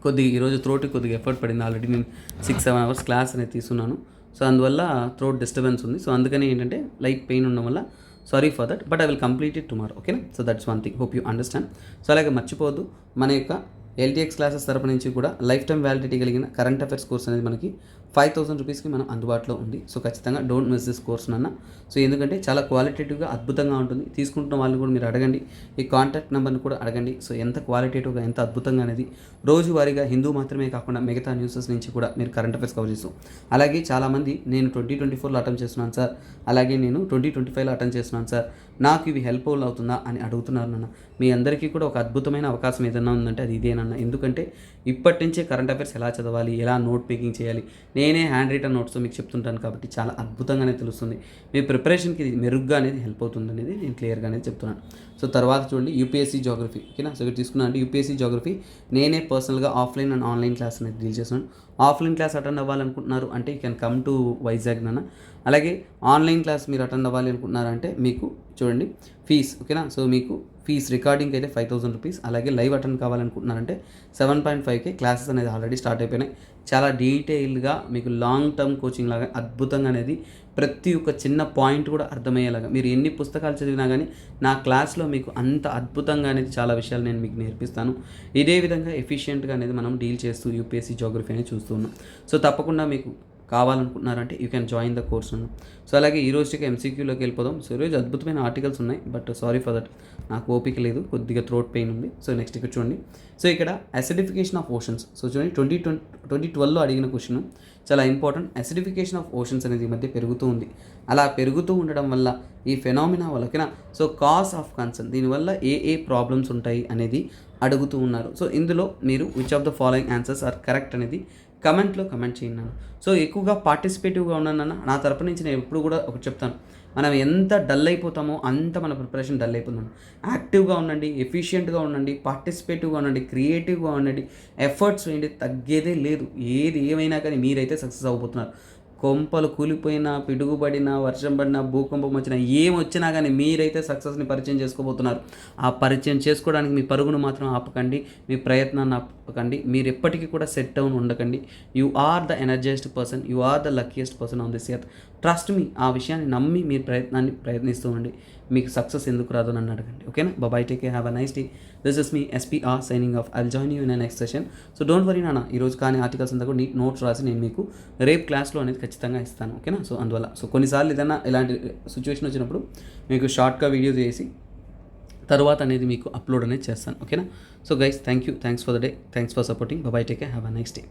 కొద్దిగా ఈరోజు థ్రోట్కి కొద్దిగా ఎఫర్ట్ పడింది, ఆల్రెడీ నేను 6-7 అవర్స్ క్లాస్ అనేది తీసుకున్నాను. సో అందువల్ల థ్రోట్ డిస్టర్బెన్స్ ఉంది. సో అందుకని ఏంటంటే లైట్ పెయిన్ ఉండడం వల్ల sorry for that, but I will complete it tomorrow ఓకేనా. So that's one thing, hope you understand. So అలాగే మర్చిపోవద్దు, మన యొక్క LTX క్లాసెస్ తరపు నుంచి కూడా లైఫ్ టైం వ్యాలిడిటీ కలిగిన కరెంట్ అఫైర్స్ కోర్స్ అనేది మనకి 5,000 రూపీస్కి మనం అందుబాటులో ఉంది. సో ఖచ్చితంగా డోంట్ మిస్ దిస్ కోర్స్ నాన్న. సో ఎందుకంటే చాలా క్వాలిటేటివ్గా అద్భుతంగా ఉంటుంది. తీసుకుంటున్న వాళ్ళని కూడా మీరు అడగండి, ఈ కాంటాక్ట్ నెంబర్ని కూడా అడగండి. సో ఎంత క్వాలిటేటివ్గా ఎంత అద్భుతంగా అనేది రోజువారీగా హిందూ మాత్రమే కాకుండా మిగతా న్యూసెస్ నుంచి కూడా మీరు కరెంట్ అఫైర్స్ కవర్ చేస్తాం. అలాగే చాలామంది నేను 2024లో అటెంప్ట్ చేస్తున్నాను సార్, అలాగే నేను 2025లో అటెంప్ట్ చేస్తున్నాను సార్, నాకు ఇవి హెల్ప్ఫుల్ అవుతుందా అని అడుగుతున్నారు నాన్న. మీ అందరికీ కూడా ఒక అద్భుతమైన అవకాశం ఏదైనా ఉందంటే అది ఇదేనన్న. ఎందుకంటే ఇప్పటి నుంచే కరెంట్ అఫైర్స్ ఎలా చదవాలి, ఎలా నోట్ మేకింగ్ చేయాలి, నేనే హ్యాండ్ రిటర్న్ నోట్స్తో మీకు చెప్తుంటాను కాబట్టి చాలా అద్భుతంగానే తెలుస్తుంది. మీ ప్రిపరేషన్కి ఇది మెరుగ్గా అనేది హెల్ప్ అవుతుంది అనేది నేను క్లియర్గా అనేది చెప్తున్నాను. సో తర్వాత చూడండి యూపీఎస్సీ జోగ్రఫీ ఓకేనా. సో ఇక్కడ తీసుకున్నాను అంటే యూపీఎస్సీ జోగ్రఫీ నేనే పర్సనల్గా ఆఫ్లైన్ అండ్ ఆన్లైన్ క్లాస్ అనేది డీల్ చేస్తున్నాను. ఆఫ్లైన్ క్లాస్ అటెండ్ అవ్వాలనుకుంటున్నారు అంటే you can come to Vizag నాన్న. అలాగే ఆన్లైన్ క్లాస్ మీరు అటెండ్ అవ్వాలి అనుకుంటున్నారంటే మీకు చూడండి ఫీజ్ ఓకేనా. సో మీకు ఫీజ్ రికార్డింగ్ అయితే 5,000 రూపీస్, అలాగే లైవ్ అటెండ్ కావాలనుకుంటున్నారంటే 7.5K. క్లాసెస్ అనేది ఆల్రెడీ స్టార్ట్ అయిపోయినాయి. చాలా డీటెయిల్గా మీకు లాంగ్ టర్మ్ కోచింగ్ లాగా అద్భుతంగా అనేది ప్రతి ఒక్క చిన్న పాయింట్ కూడా అర్థమయ్యేలాగా మీరు ఎన్ని పుస్తకాలు చదివినా కానీ నా క్లాస్లో మీకు అంత అద్భుతంగా అనేది చాలా విషయాలు నేను మీకు నేర్పిస్తాను. ఇదే విధంగా ఎఫిషియెంట్గా అనేది మనం డీల్ చేస్తూ యూపీఎస్సీ జోగ్రఫీ అనేది చూస్తూ ఉన్నాం. సో తప్పకుండా మీకు కావాలనుకుంటున్నారంటే you can join the course అన్న. సో అలాగే ఈ రోజుకి ఎంసీక్యూలోకి వెళ్ళిపోదాం. సో ఈరోజు అద్భుతమైన ఆర్టికల్స్ ఉన్నాయి, బట్ సారీ ఫర్ దట్, నాకు ఓపిక లేదు, కొద్దిగా థ్రోట్ పెయిన్ ఉంది. సో నెక్స్ట్ ఇక్కడ చూడండి. సో ఇక్కడ అసిడిఫికేషన్ ఆఫ్ ఓషన్స్. సో చూడండి 2012లో అడిగిన క్వశ్చన్ చాలా ఇంపార్టెంట్. అసిడిఫికేషన్ ఆఫ్ ఓషన్స్ అనేది ఈ మధ్య పెరుగుతూ ఉంది. అలా పెరుగుతూ ఉండడం వల్ల ఈ ఫెనామినా వల్ల ఓకేనా, సో కాజ్ ఆఫ్ కన్సర్న్, దీనివల్ల ఏ ప్రాబ్లమ్స్ ఉంటాయి అనేది అడుగుతూ ఉన్నారు. సో ఇందులో మీరు which of the following answers are correct అనేది కమెంట్లో కమెంట్ చేయండి. సో ఎక్కువగా పార్టిసిపేటివ్గా ఉన్నానన్న నా తరపు నుంచి నేను ఎప్పుడు కూడా ఒకటి చెప్తాను, మనం ఎంత డల్ అయిపోతామో అంత మన ప్రిపరేషన్ డల్ అయిపోతున్నాం. యాక్టివ్గా ఉండండి, ఎఫిషియెంట్గా ఉండండి, పార్టిసిపేటివ్గా ఉండండి, క్రియేటివ్గా ఉండండి, ఎఫర్ట్స్ వేయండి, తగ్గేదే లేదు. ఏది ఏమైనా కానీ మీరైతే సక్సెస్ అవ్వబోతున్నారు. కొంపలు కూలిపోయినా, పిడుగుపడినా, వర్షం పడినా, భూకంపం వచ్చినా, ఏం వచ్చినా కానీ మీరైతే సక్సెస్ని పరిచయం చేసుకోబోతున్నారు. ఆ పరిచయం చేసుకోవడానికి మీ పరుగును మాత్రం ఆపకండి, మీ ప్రయత్నాన్ని ఆపకండి. మీరు ఎప్పటికీ కూడా సెట్ డౌన్ ఉండకండి. You are the energised person, you are the luckiest person on this earth. Trust me, ఆ విషయాన్ని నమ్మి మీరు ప్రయత్నిస్తూ ఉండండి. మీకు సక్సెస్ ఎందుకు రాదో నన్ను అడగండి. ఓకేనా? Bye, take care, have a nice day. This is me SPR signing off. I will join you in next session. So don't worry నాన్న, ఈరోజు కానీ ఆర్టికల్స్ అంతా కూడా నీట్ నోట్స్ రాసి నేను మీకు రేపు క్లాస్లో అనేది ఖచ్చితంగా ఇస్తాను. ఓకేనా? సో అందువల్ల కొన్నిసార్లు ఏదైనా ఇలాంటి సిచ్యువేషన్ వచ్చినప్పుడు మీకు షార్ట్గా వీడియో చేసి తర్వాత అనేది మీకు అప్లోడ్ అనేది చేస్తాను. ఓకేనా? So guys, thanks for the day, thanks for supporting. Bye, take care, have a nice day.